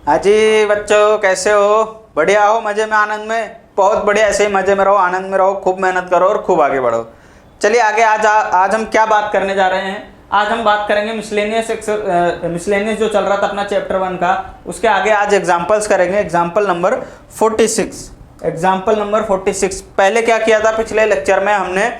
हाँ जी बच्चों, कैसे हो? बढ़िया हो? मज़े में, आनंद में? बहुत बढ़िया, ऐसे ही मज़े में रहो, आनंद में रहो, खूब मेहनत करो और खूब आगे बढ़ो। चलिए आगे, आज हम क्या बात करने जा रहे हैं? आज हम बात करेंगे मिसलेनियस जो चल रहा था अपना चैप्टर 1 का, उसके आगे आज एग्जाम्पल्स करेंगे। Example number 46। Example number 46। पहले क्या किया था? पिछले लेक्चर में हमने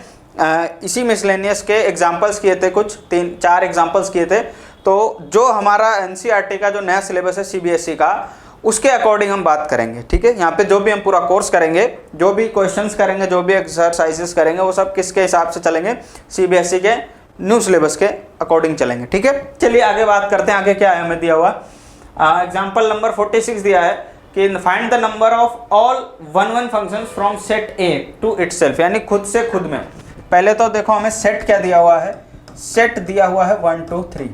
इसी मिसलेनियस के एग्जाम्पल्स किए थे, कुछ 3-4 एग्जाम्पल्स किए थे। तो जो हमारा एनसीईआरटी का जो नया सिलेबस है सीबीएसई का, उसके अकॉर्डिंग हम बात करेंगे। ठीक है, यहाँ पे जो भी हम पूरा कोर्स करेंगे, जो भी क्वेश्चंस करेंगे, जो भी एक्सरसाइजेस करेंगे, वो सब किसके हिसाब से चलेंगे? सीबीएसई के न्यू सिलेबस के अकॉर्डिंग चलेंगे। ठीक है, चलिए आगे बात करते हैं। आगे क्या है हमें दिया हुआ? एग्जाम्पल नंबर 46 दिया है कि find the number of all 1 functions from set A to itself, यानी खुद से खुद में। पहले तो देखो हमें सेट क्या दिया हुआ है। सेट दिया हुआ है 1 2 3।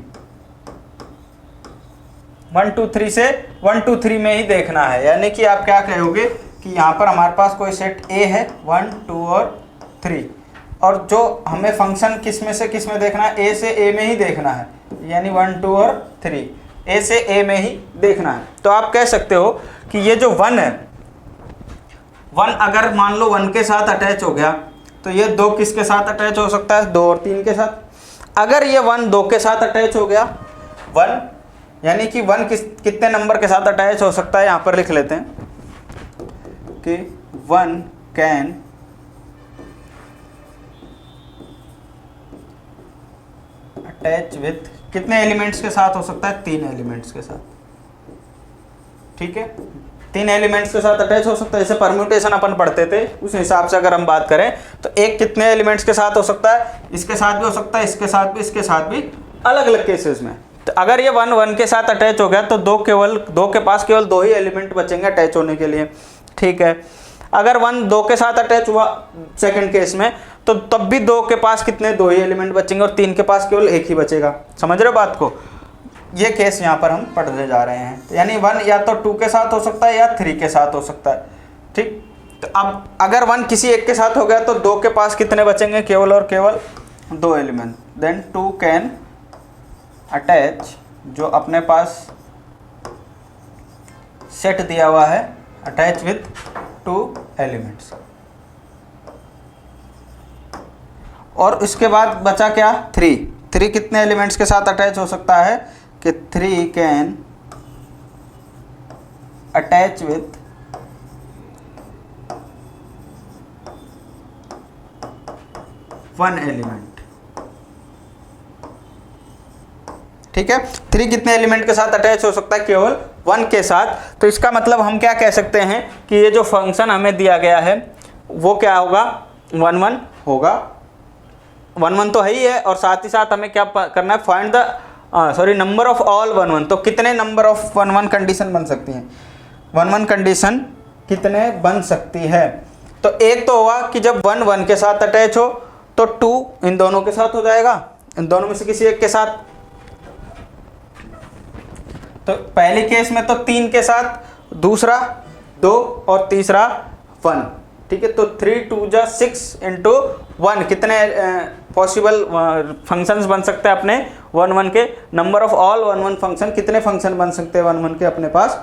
1 2 3 से 1 2 3 में ही देखना है। यानी कि आप क्या कहोगे कि यहाँ पर हमारे पास कोई सेट ए है 1 2 और 3, और जो हमें फंक्शन किस में से किस में देखना है? ए से ए में ही देखना है, यानी 1 2 और 3 ए से ए में ही देखना है। तो आप कह सकते हो कि ये जो 1 है, 1 अगर मान लो 1 के साथ अटैच हो गया, तो ये 2 किसके साथ अटैच हो सकता है? 2 और 3 के साथ। अगर ये 1 2 के साथ अटैच हो गया, 1 यानी कि 1 कितने नंबर के साथ अटैच हो सकता है? यहाँ पर लिख लेते हैं कि 1 कैन अटैच विथ, कितने एलिमेंट्स के साथ हो सकता है? 3 एलिमेंट्स के साथ। ठीक है, 3 एलिमेंट्स के साथ अटैच हो सकता है। जैसे परम्यूटेशन अपन पढ़ते थे, उस हिसाब से अगर हम बात करें तो एक कितने एलिमेंट्स के साथ हो सकता है? इसके साथ भी हो सकता है, इसके साथ भी, इसके साथ भी, अलग अलग केसेस में। तो अगर ये 1 1 के साथ अटैच हो गया तो 2 के पास केवल 2 ही एलिमेंट बचेंगे अटैच होने के लिए। ठीक है, अगर 1 2 के साथ अटैच हुआ सेकंड केस में, तो तब भी 2 के पास कितने? 2 ही एलिमेंट बचेंगे और 3 के पास केवल 1 ही बचेगा। समझ रहे हो बात को? ये केस यहाँ पर हम पढ़ने जा रहे हैं। यानी 1 या तो 2 के साथ हो सकता है या 3 के साथ हो सकता है। ठीक, तो अब अगर 1 किसी एक के साथ हो गया तो 2 के पास कितने बचेंगे? केवल और केवल 2 एलिमेंट। देन 2 कैन अटैच, जो अपने पास सेट दिया हुआ है, अटैच विथ 2 एलिमेंट्स। और इसके बाद बचा क्या? 3 कितने एलिमेंट्स के साथ अटैच हो सकता है? कि 3 कैन अटैच विथ 1 एलिमेंट। ठीक है, 3 कितने एलिमेंट के साथ अटैच हो सकता है? केवल 1 के साथ। तो इसका मतलब हम क्या कह सकते हैं कि ये जो फंक्शन हमें दिया गया है वो क्या होगा? 1 1 होगा। 1 1 तो है ही है, और साथ ही साथ हमें क्या करना है? Find the number of all 1 1। तो कितने नंबर ऑफ 1 1 कंडीशन बन सकती हैं? 1 1 कंडीशन कितने बन सकती है? तो एक तो हुआ कि जब 1 1 के साथ अटैच हो तो 2 इन दोनों के साथ हो जाएगा, इन दोनों में से किसी एक के साथ। तो पहले केस में तो 3 के साथ, दूसरा 2 और तीसरा 1। ठीक है, तो 3 2 जा 6 इंटू 1 कितने पॉसिबल फंक्शंस बन सकते हैं अपने 1 1 के? नंबर ऑफ ऑल 1 1 फंक्शन, कितने फंक्शन बन सकते हैं 1 1 के? अपने पास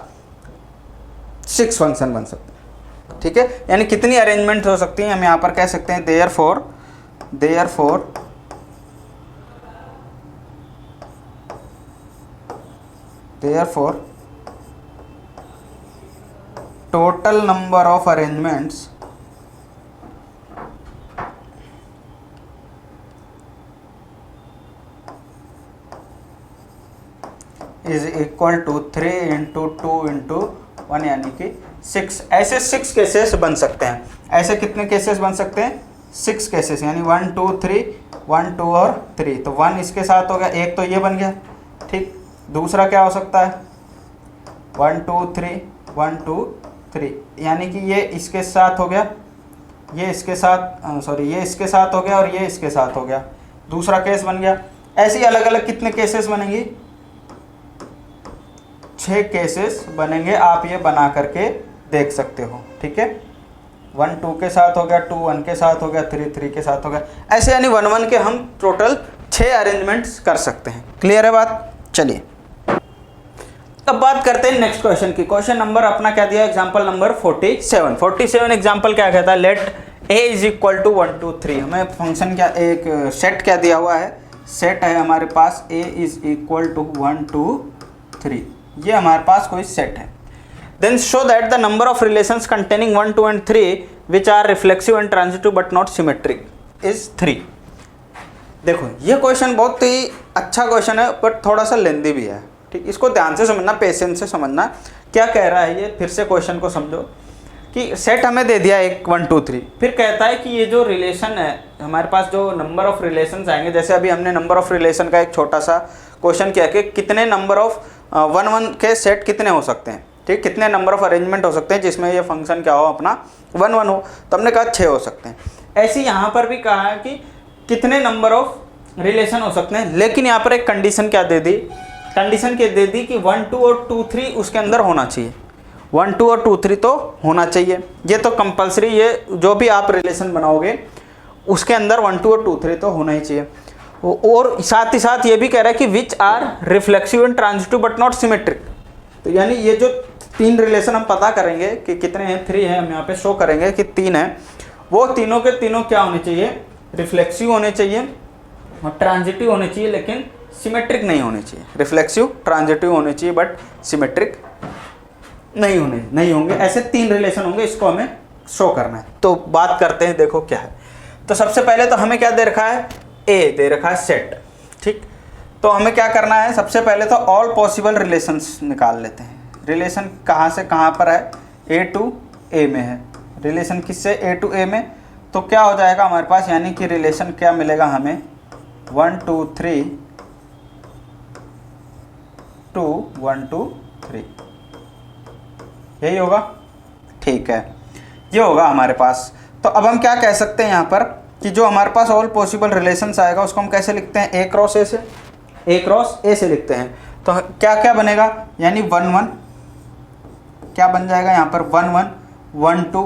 6 फंक्शन बन सकते हैं। ठीक है, यानी कितनी अरेंजमेंट हो सकती है? हम यहाँ पर कह सकते हैं therefore total number of arrangements is equal to 3 into 2 into 1, यानी कि 6। ऐसे 6 केसेस बन सकते हैं। ऐसे कितने केसेस बन सकते हैं? 6 केसेस, यानी 1 2 3, 1 2 और 3। तो 1 इसके साथ हो गया, एक तो ये बन गया। ठीक, दूसरा क्या हो सकता है? 1 2 3 1 2 3, यानी कि ये इसके साथ हो गया, ये इसके साथ ये इसके साथ हो गया और ये इसके साथ हो गया। दूसरा केस बन गया। ऐसे ही अलग अलग कितने केसेस बनेंगी? 6 केसेस बनेंगे। आप ये बना करके देख सकते हो। ठीक है, 1 2 के साथ हो गया, 2 1 के साथ हो गया, 3 3 के साथ हो गया। ऐसे यानी 1 1 के हम टोटल 6 अरेंजमेंट्स कर सकते हैं। क्लियर है बात? चलिए अब बात करते हैं नेक्स्ट क्वेश्चन की। क्वेश्चन नंबर अपना क्या दिया, एग्जांपल नंबर 47 एग्जांपल क्या कहता है, let a is equal to 1 2 3। हमें फंक्शन क्या, एक सेट क्या दिया हुआ है, सेट है हमारे पास a इज इक्वल टू 1 2 3, ये हमारे पास कोई सेट है। Then show that the number of relations containing 1 2 and 3 which are reflexive and transitive but not symmetric is 3। देखो ये क्वेश्चन बहुत ही अच्छा क्वेश्चन है बट थोड़ा सा लेंदी भी है, ठीक। इसको ध्यान से समझना, पेशेंस से समझना क्या कह रहा है ये। फिर से क्वेश्चन को समझो कि सेट हमें दे दिया 1 1 2 3, फिर कहता है कि ये जो रिलेशन है हमारे पास, जो नंबर ऑफ रिलेशंस आएंगे, जैसे अभी हमने नंबर ऑफ रिलेशन का एक छोटा सा क्वेश्चन किया कि कितने नंबर ऑफ 1 1 के सेट कितने हो सकते हैं, ठीक, कितने नंबर ऑफ अरेंजमेंट हो सकते हैं जिसमें ये फंक्शन क्या हो अपना 1 1 हो, तो हमने कहा 6 हो सकते हैं। ऐसे यहाँ पर भी कहा है कि कितने नंबर ऑफ रिलेशन हो सकते हैं, लेकिन यहाँ पर एक कंडीशन क्या दे दी, कंडीशन क्या दे दी कि 1 2 और 2 3 उसके अंदर होना चाहिए, 1 2 और 2 3 तो होना चाहिए। ये तो कंपलसरी, ये जो भी आप रिलेशन बनाओगे उसके अंदर 1 2 और 2 3 तो होना ही चाहिए। और साथ ही साथ ये भी कह रहा है कि which are reflexive and transitive but not symmetric. तो यानी ये जो 3 रिलेशन हम पता करेंगे कि कितने हैं, 3 है, हम यहाँ पे शो करेंगे कि 3 है, वो तीनों के तीनों क्या होने चाहिए, रिफ्लेक्सिव होने चाहिए और ट्रांजिटिव होने चाहिए, लेकिन सिमेट्रिक नहीं होने चाहिए। रिफ्लेक्सिव ट्रांजिटिव होने चाहिए बट सिमेट्रिक नहीं होंगे। ऐसे 3 रिलेशन होंगे, इसको हमें शो करना है। तो बात करते हैं, देखो क्या है। तो सबसे पहले तो हमें क्या दे रखा है, ए दे रखा है सेट, ठीक। तो हमें क्या करना है, सबसे पहले तो ऑल पॉसिबल रिलेशंस निकाल लेते हैं। रिलेशन कहाँ से कहाँ पर है, ए टू ए में है। रिलेशन किससे, ए टू ए में, तो क्या हो जाएगा हमारे पास, यानी कि रिलेशन क्या मिलेगा हमें, 1 2 3 2 1 2 3, यही होगा, ठीक है, ये होगा हमारे पास। तो अब हम क्या कह सकते हैं यहाँ पर कि जो हमारे पास ऑल पॉसिबल रिलेशंस आएगा उसको हम कैसे लिखते हैं, ए क्रॉस ए से, ए क्रॉस ए से लिखते हैं। तो क्या क्या बनेगा, यानी 1 1 क्या बन जाएगा यहाँ पर, 1 1 1 2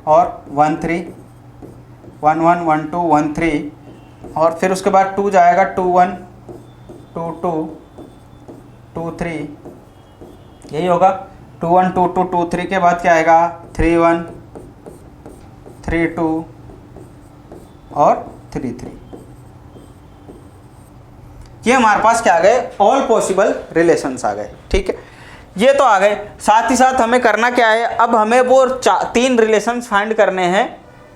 और 1 3, 1 1 1 2 1 3, और फिर उसके बाद 2 जाएगा, 2 1 2 2 2 3, यही होगा। 2 1 2 2 2 3 के बाद क्या आएगा, 3 1 3 2 और 3 3। ये हमारे पास क्या आ गए, ऑल पॉसिबल रिलेशंस आ गए, ठीक है, ये तो आ गए। साथ ही साथ हमें करना क्या है, अब हमें वो 3 रिलेशंस फाइंड करने हैं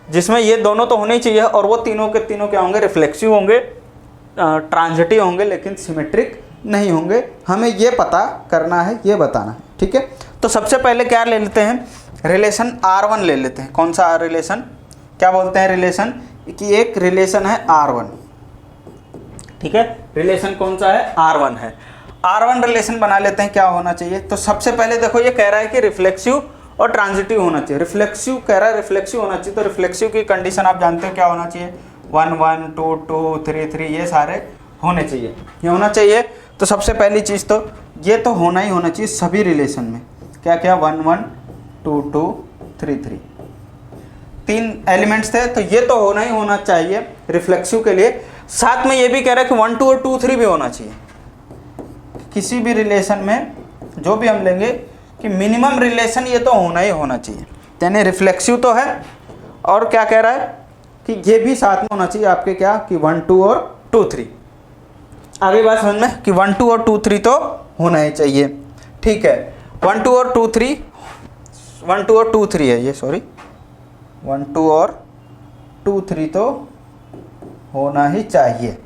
जिसमें ये दोनों तो होने चाहिए और वो तीनों के तीनों क्या होंगे, रिफ्लेक्सिव होंगे, ट्रांजिटिव होंगे, लेकिन सिमेट्रिक नहीं होंगे। हमें ये पता करना है, ये बताना है, ठीक है। तो सबसे पहले क्या ले लेते हैं, रिलेशन R1 ले लेते हैं। कौन सा रिलेशन, क्या बोलते हैं रिलेशन, कि एक रिलेशन है R1, ठीक है, रिलेशन कौन सा है, R1 है। R1 रिलेशन बना लेते हैं, क्या होना चाहिए। तो सबसे पहले देखो ये कह रहा है कि रिफ्लेक्सिव और ट्रांजिटिव होना चाहिए। रिफ्लेक्सिव कह रहा है, रिफ्लेक्सिव होना चाहिए, तो रिफ्लेक्सिव की कंडीशन आप जानते हो क्या होना चाहिए, 1 1 2 2 3 3, ये सारे होने चाहिए, ये होना चाहिए। तो सबसे पहली चीज़ तो ये तो होना ही होना चाहिए सभी रिलेशन में, क्या क्या, 1 1 2 2 3 3, 3 एलिमेंट्स थे, तो ये तो होना ही होना चाहिए रिफ्लेक्सिव के लिए। साथ में ये भी कह रहा है कि 1 2 और 2 3 भी होना चाहिए। किसी भी रिलेशन में जो भी हम लेंगे कि मिनिमम रिलेशन ये तो होना ही होना चाहिए, यानी रिफ्लेक्सिव तो है और क्या कह रहा है कि ये भी साथ में होना चाहिए आपके, क्या कि 1 2 और 2 3। आगे बात समझ में कि 1 2 और 2 3 तो होना ही चाहिए, ठीक है। 1 2 और 2 3, 1 2 और 2 3 है ये, सॉरी 1 2 और 2 3 तो होना ही चाहिए,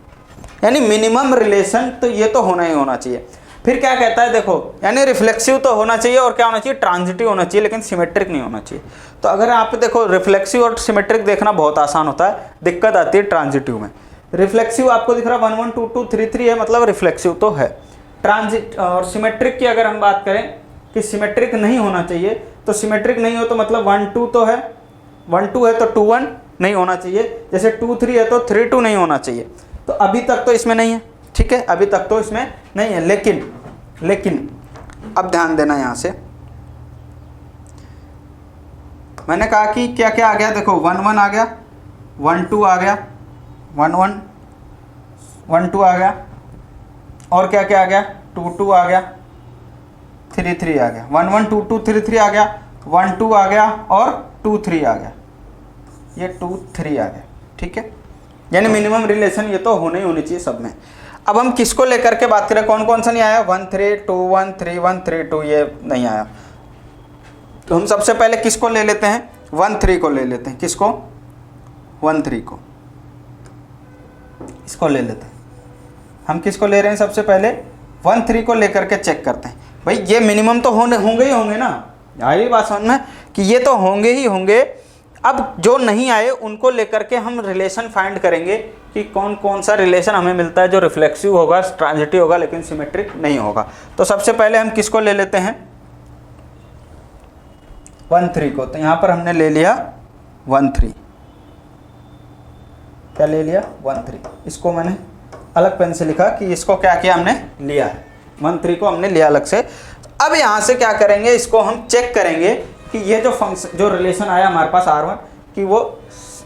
यानी मिनिमम रिलेशन तो ये तो होना ही होना चाहिए। फिर क्या कहता है, देखो यानी रिफ्लेक्सिव तो होना चाहिए और क्या होना चाहिए, ट्रांजिटिव होना चाहिए, लेकिन सिमेट्रिक नहीं होना चाहिए। तो अगर आप देखो रिफ्लेक्सिव और सिमेट्रिक देखना बहुत आसान होता है, दिक्कत आती है ट्रांजिटिव में। रिफ्लेक्सिव आपको दिख रहा है 1 1 2 2 3 3 है, मतलब रिफ्लेक्सिव तो है। ट्रांजिट और सिमेट्रिक की अगर हम बात करें कि सिमेट्रिक नहीं होना चाहिए, तो सिमेट्रिक नहीं हो तो मतलब 1 2 तो है, 1 2 है तो 2 1 नहीं होना चाहिए, जैसे 2 3 है तो 3 2 नहीं होना चाहिए। तो अभी तक तो इसमें नहीं है, ठीक है, अभी तक तो इसमें नहीं है। लेकिन अब ध्यान देना, यहाँ से मैंने कहा कि क्या क्या आ गया, देखो 1 1 आ गया, 1 2 आ गया, 1 1 1 2 आ गया, और क्या क्या आ गया, 2 2 आ गया, 3 3 आ गया, 1 1 2 2 3 3 आ गया, 1 2 आ गया और 2 3 आ गया, ये 2 3 आ गया। ठीक है, यानी मिनिमम रिलेशन ये तो होने ही होनी चाहिए सब में। अब हम किसको लेकर के बात करें, कौन कौन सा नहीं आया, 1 3 2 1 3 1 3 2 ये नहीं आया। तो हम सबसे पहले किसको ले लेते हैं, 1 3 को ले लेते हैं। किसको, 1 3 को, इसको ले लेते हैं। हम किसको ले रहे हैं, सबसे पहले 1 3 को लेकर के चेक करते हैं। भाई ये मिनिमम तो होंगे ही होंगे ना, आई बात समझ में कि ये तो होंगे ही होंगे। अब जो नहीं आए उनको लेकर के हम रिलेशन फाइंड करेंगे कि कौन कौन सा रिलेशन हमें मिलता है जो रिफ्लेक्सिव होगा, ट्रांजिटिव होगा, लेकिन सिमेट्रिक नहीं होगा। तो सबसे पहले हम किसको ले लेते हैं, 1 3 को। तो यहाँ पर हमने ले लिया 1 3, क्या ले लिया, 1 3। इसको मैंने अलग पेन से लिखा कि इसको क्या किया हमने लिया है, 1 3 को हमने लिया अलग से। अब यहाँ से क्या करेंगे, इसको हम चेक करेंगे कि ये जो फंक्शन, जो रिलेशन आया हमारे पास R1 कि वो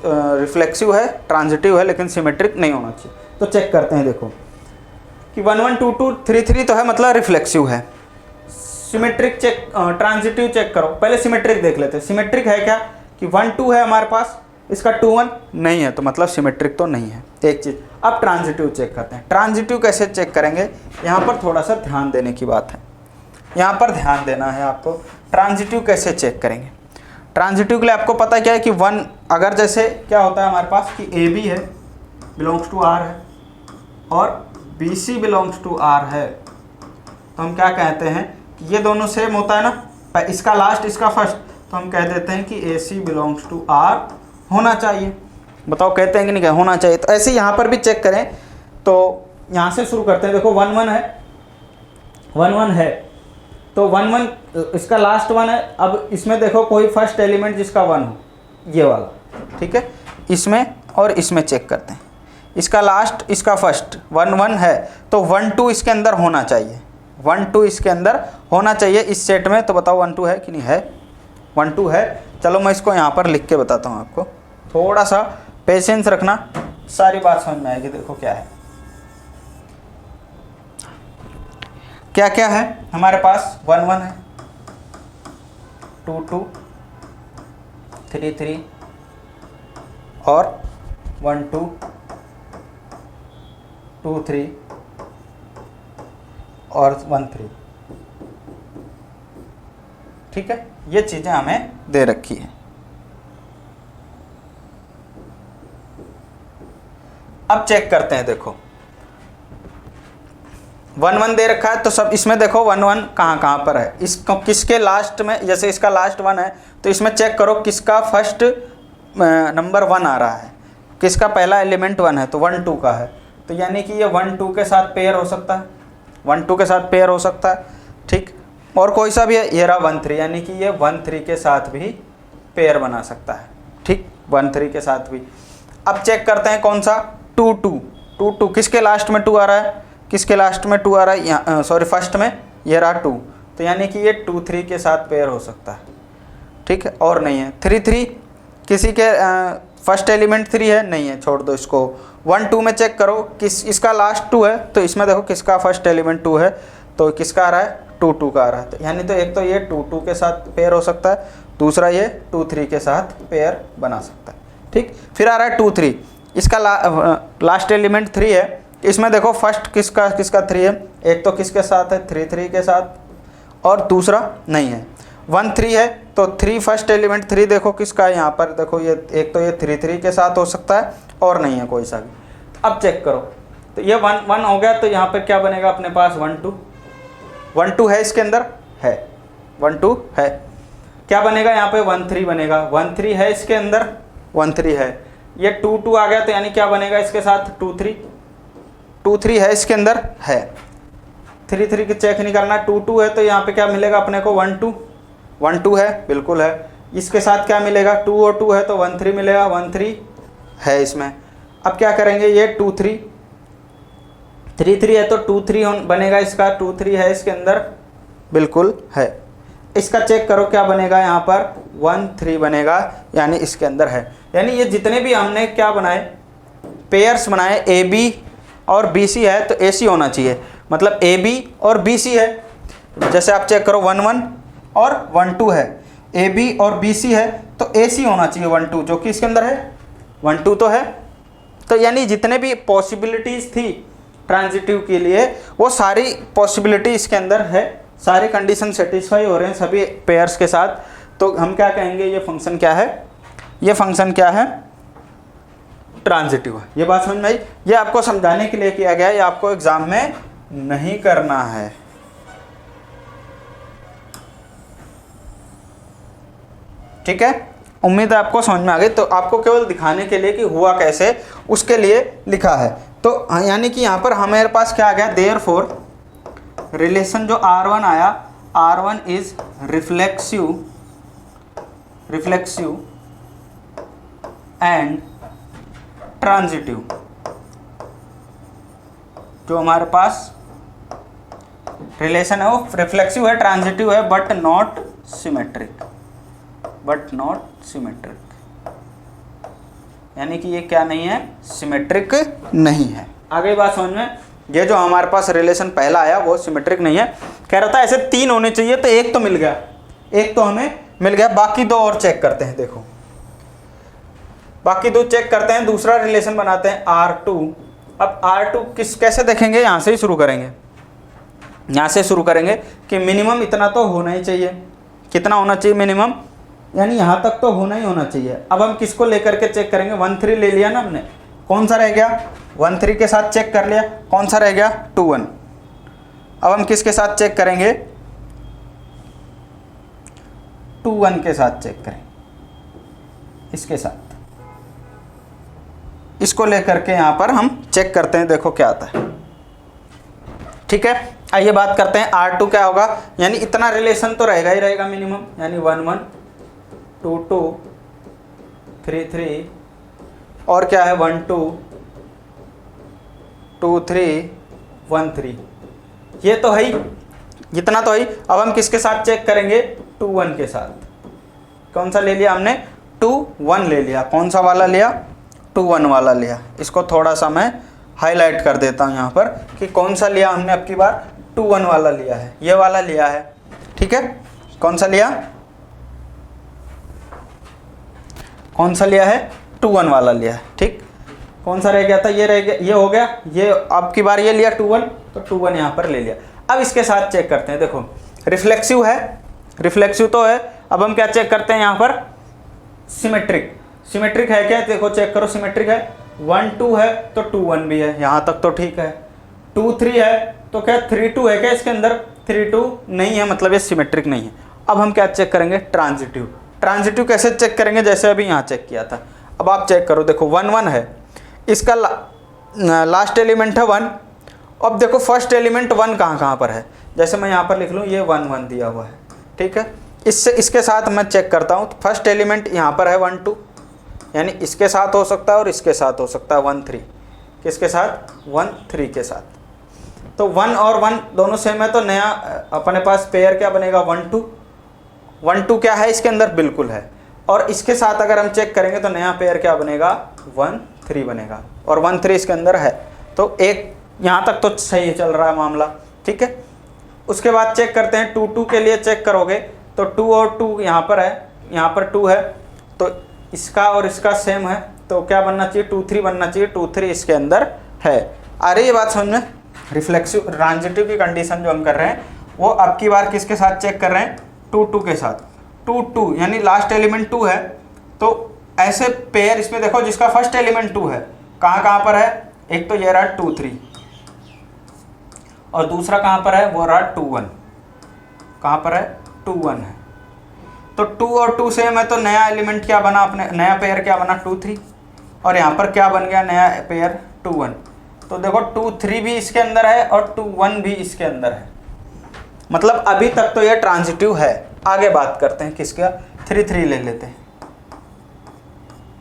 रिफ्लेक्सिव है, ट्रांजिटिव है, लेकिन सिमेट्रिक नहीं होना चाहिए। तो चेक करते हैं, देखो कि 1 1 2 2 3 3 तो है, मतलब रिफ्लेक्सिव है। सिमेट्रिक चेक, ट्रांजिटिव चेक करो, पहले सिमेट्रिक देख लेते हैं। सिमेट्रिक है क्या कि 1 2 है हमारे पास, इसका 2 1 नहीं है, तो मतलब सिमेट्रिक तो नहीं है, एक चीज़। अब ट्रांजिटिव चेक करते हैं। ट्रांजिटिव कैसे चेक करेंगे, यहाँ पर थोड़ा सा ध्यान देने की बात है, यहाँ पर ध्यान देना है आपको। ट्रांजिटिव कैसे चेक करेंगे, ट्रांजिटिव के लिए आपको पता क्या है कि 1, अगर जैसे क्या होता है हमारे पास कि ए बी है, बिलोंग्स टू आर है, और B C belongs to R है, तो हम क्या कहते हैं कि ये दोनों सेम होता है ना, इसका लास्ट इसका फर्स्ट, तो हम कह देते हैं कि ए सी बिलोंग्स टू आर होना चाहिए। बताओ कहते हैं कि नहीं, क्या होना चाहिए। तो ऐसे यहाँ पर भी चेक करें, तो यहाँ से शुरू करते हैं। देखो 1 1 है, 1 1 है, तो 1 1 इसका लास्ट 1 है। अब इसमें देखो कोई फर्स्ट एलिमेंट जिसका 1 हो, ये वाला, ठीक है, इसमें और इसमें चेक करते हैं। इसका लास्ट इसका फर्स्ट 1 1 है, तो 1 2 इसके अंदर होना चाहिए, 1 2 इसके अंदर होना चाहिए इस सेट में। तो बताओ 1 2 है कि नहीं है, 1 2 है। चलो मैं इसको यहाँ पर लिख के बताता हूँ आपको, थोड़ा सा पेशेंस रखना, सारी बात समझ में आएगी। देखो क्या है, क्या क्या है हमारे पास, 1 1 है, 2 2 3 3 और 1 2 2 3 और 1 3, ठीक है। ये चीज़ें हमें दे रखी है। अब चेक करते हैं, देखो 1 1 दे रखा है, तो सब इसमें देखो 1 1 कहाँ कहाँ पर है, इसको किसके लास्ट में, जैसे इसका लास्ट 1 है, तो इसमें चेक करो किसका फर्स्ट नंबर 1 आ रहा है, किसका पहला एलिमेंट 1 है, तो 1 2 का है। तो यानी कि ये 1 2 के साथ पेयर हो सकता है, 1 2 के साथ पेयर हो सकता है, ठीक। और कोई सा भी है, ये रहा 1 3, यानी कि ये 1 3 के साथ भी पेयर बना सकता है, ठीक, 1 3 के साथ भी। अब चेक करते हैं कौन सा, 2 2 2 2 किसके लास्ट में 2 आ रहा है, किसके लास्ट में 2 आ रहा है, यहाँ सॉरी फर्स्ट में ये रहा 2, तो यानी कि ये 2 3 के साथ पेयर हो सकता है, ठीक है। और नहीं है 3 3, किसी के फर्स्ट एलिमेंट 3 है, नहीं है, छोड़ दो इसको। 1 2 में चेक करो, किस इसका लास्ट 2 है, तो इसमें देखो किसका फर्स्ट एलिमेंट 2 है, तो किसका आ रहा है, 2 2 का आ रहा है। तो यानी तो एक तो ये 2 2 के साथ पेयर हो सकता है, दूसरा ये 2 3 के साथ पेयर बना सकता है, ठीक। फिर आ रहा है 2 3, इसका लास्ट एलिमेंट 3 है, इसमें देखो फर्स्ट किसका 3 है, एक तो किसके साथ है, 3 3 के साथ, और दूसरा नहीं है, 1 3 है, तो 3 फर्स्ट एलिमेंट 3 देखो किसका है, यहाँ पर देखो ये एक तो ये 3 3 के साथ हो सकता है, और नहीं है कोई सा भी। अब चेक करो, तो ये 1 1 हो गया, तो यहाँ पर क्या बनेगा अपने पास, 1 2 1 2 है इसके अंदर, है 1 2 है, क्या बनेगा यहाँ पे 1 3 बनेगा, 1 3 है इसके अंदर, 1 3 है, ये 2 2 आ गया, तो यानी क्या बनेगा इसके साथ, 2 3 है इसके अंदर, है 3 3 की चेक नहीं करना, 2 2 है, तो यहाँ पे क्या मिलेगा अपने को, 1 2 है, बिल्कुल है। इसके साथ क्या मिलेगा, 2 और 2 है, तो 1 3 मिलेगा, 1 3 है इसमें। अब क्या करेंगे, ये 2 3 3 3 है, तो 2 3 बनेगा इसका, 2 3 है इसके अंदर, बिल्कुल है। इसका चेक करो क्या बनेगा, यहाँ पर 1 3 बनेगा, यानी इसके अंदर है। यानी ये जितने भी हमने क्या बनाए, पेयर्स बनाए, ए बी और बी सी है, तो ए सी होना चाहिए। मतलब ए बी और बी सी है। जैसे आप चेक करो 1 1 और 1 2 है, ए बी और बी सी है, तो ए सी होना चाहिए 1 2, जो कि इसके अंदर है 1 2 तो है। तो यानी जितने भी पॉसिबिलिटीज़ थी ट्रांजिटिव के लिए वो सारी पॉसिबिलिटी इसके अंदर है, सारे कंडीशन सेटिस्फाई हो रहे हैं सभी पेयर्स के साथ। तो हम क्या कहेंगे, ये फंक्शन क्या है, ये फंक्शन क्या है, ट्रांजिटिव है। ये बात समझ में आई? ये आपको समझाने के लिए किया गया है, ये आपको एग्जाम में नहीं करना है। ठीक है, उम्मीद है आपको समझ में आ गई। तो आपको केवल दिखाने के लिए कि हुआ कैसे उसके लिए लिखा है। तो यानी कि यहाँ पर हमारे पास क्या आ गया, देयरफॉर रिलेशन जो R1 आया, R1 is reflexive and transitive. जो हमारे पास रिलेशन है वो रिफ्लेक्सिव है, ट्रांजिटिव है, बट नॉट सिमेट्रिक, यानी कि ये क्या नहीं है, सिमेट्रिक नहीं है। आगे बात समझ में, ये जो हमारे पास रिलेशन पहला आया वो सिमेट्रिक नहीं है। कह रहा था ऐसे 3 होने चाहिए, तो एक तो मिल गया, एक तो हमें मिल गया, बाकी 2 और चेक करते हैं। देखो बाकी 2 चेक करते हैं, दूसरा रिलेशन बनाते हैं R2। अब R2 कैसे देखेंगे, यहाँ से ही शुरू करेंगे, यहाँ से शुरू करेंगे कि मिनिमम इतना तो होना ही चाहिए। कितना होना चाहिए मिनिमम, यानी यहाँ तक तो होना ही होना चाहिए। अब हम किसको लेकर के चेक करेंगे, 1 3 ले लिया ना हमने, कौन सा रह गया, 1 3 के साथ चेक कर लिया, कौन सा रह गया, 2 1। अब हम किसके साथ चेक करेंगे, 2 1 के साथ चेक करें, इसके साथ, इसको लेकर के यहाँ पर हम चेक करते हैं, देखो क्या आता है। ठीक है, आइए बात करते हैं R2 क्या होगा। यानी इतना रिलेशन तो रहेगा ही रहेगा मिनिमम, यानी 1 1 2 2 3 3 और क्या है 1 2 2 3 1 3, ये तो है ही, इतना तो है ही। अब हम किसके साथ चेक करेंगे, 2 1 के साथ। कौन सा ले लिया हमने, 2 1 ले लिया, कौन सा वाला लिया, 2 1 वाला लिया। इसको थोड़ा सा मैं हाईलाइट कर देता हूँ यहाँ पर कि कौन सा लिया हमने, अब की बार 2 1 वाला लिया है, ये वाला लिया है। ठीक है, कौन सा लिया, कौन सा लिया है, 2 1 वाला लिया है। ठीक, कौन सा रह गया था, ये रह गया, ये हो गया, ये अब की बार ये लिया 2 1, तो 2 1 यहाँ पर ले लिया। अब इसके साथ चेक करते हैं, देखो रिफ्लेक्सिव है, रिफ्लेक्सिव तो है। अब हम क्या चेक करते हैं यहाँ पर, सिमेट्रिक, सिमेट्रिक है क्या, देखो चेक करो, सिमेट्रिक है। 1 2 है तो 2 1 भी है, यहाँ तक तो ठीक है। 2 3 है तो क्या 3 2 है क्या इसके अंदर, 3 2 नहीं है, मतलब ये सिमेट्रिक नहीं है। अब हम क्या चेक करेंगे, ट्रांजिटिव। ट्रांजिटिव कैसे चेक करेंगे, जैसे अभी यहाँ चेक किया था। अब आप चेक करो, देखो 1 1 है, इसका लास्ट एलिमेंट है 1। अब देखो फर्स्ट एलिमेंट 1 कहाँ पर है, जैसे मैं यहाँ पर लिख लूँ, ये 1 1 दिया हुआ है। ठीक है, इससे इसके साथ मैं चेक करता हूँ, तो फर्स्ट एलिमेंट यहाँ पर है 1 2, यानी इसके साथ हो सकता है और इसके साथ हो सकता है 1 3, किसके साथ, 1 3 के साथ। तो 1 और 1 दोनों सेम है, तो नया अपने पास पेयर क्या बनेगा, 1 2। 1 2 क्या है इसके अंदर, बिल्कुल है। और इसके साथ अगर हम चेक करेंगे तो नया पेयर क्या बनेगा, 1 3 बनेगा, और 1 3 इसके अंदर है। तो एक यहाँ तक तो सही चल रहा है मामला। ठीक है, उसके बाद चेक करते हैं 2 2 के लिए चेक करोगे तो 2 और 2 यहाँ पर है, यहाँ पर 2 है, तो इसका और इसका सेम है, तो क्या बनना चाहिए, 2 3 बनना चाहिए। 2 3 इसके अंदर है। आ रही है बात समझ में। रिफ्लेक्सिव ट्रांजिटिव की कंडीशन जो हम कर रहे हैं वो अब की बार किसके साथ चेक कर रहे हैं, 2 2 के साथ। 2 2 यानी लास्ट एलिमेंट 2 है, तो ऐसे पेयर इसमें देखो जिसका फर्स्ट एलिमेंट 2 है, कहाँ पर है, एक तो ये रहा 2 3 और दूसरा कहाँ पर है, वो रहा 2 1। कहाँ पर है, 2 1 है। तो 2 और 2 सेम है, तो नया एलिमेंट क्या बना, अपने नया पेयर क्या बना, 2 3, और यहाँ पर क्या बन गया, नया पेयर 2 1। तो देखो 2 3 भी इसके अंदर है और 2 1 भी इसके अंदर है, मतलब अभी तक तो ये ट्रांजिटिव है। आगे बात करते हैं किसका, 3 3 ले लेते हैं।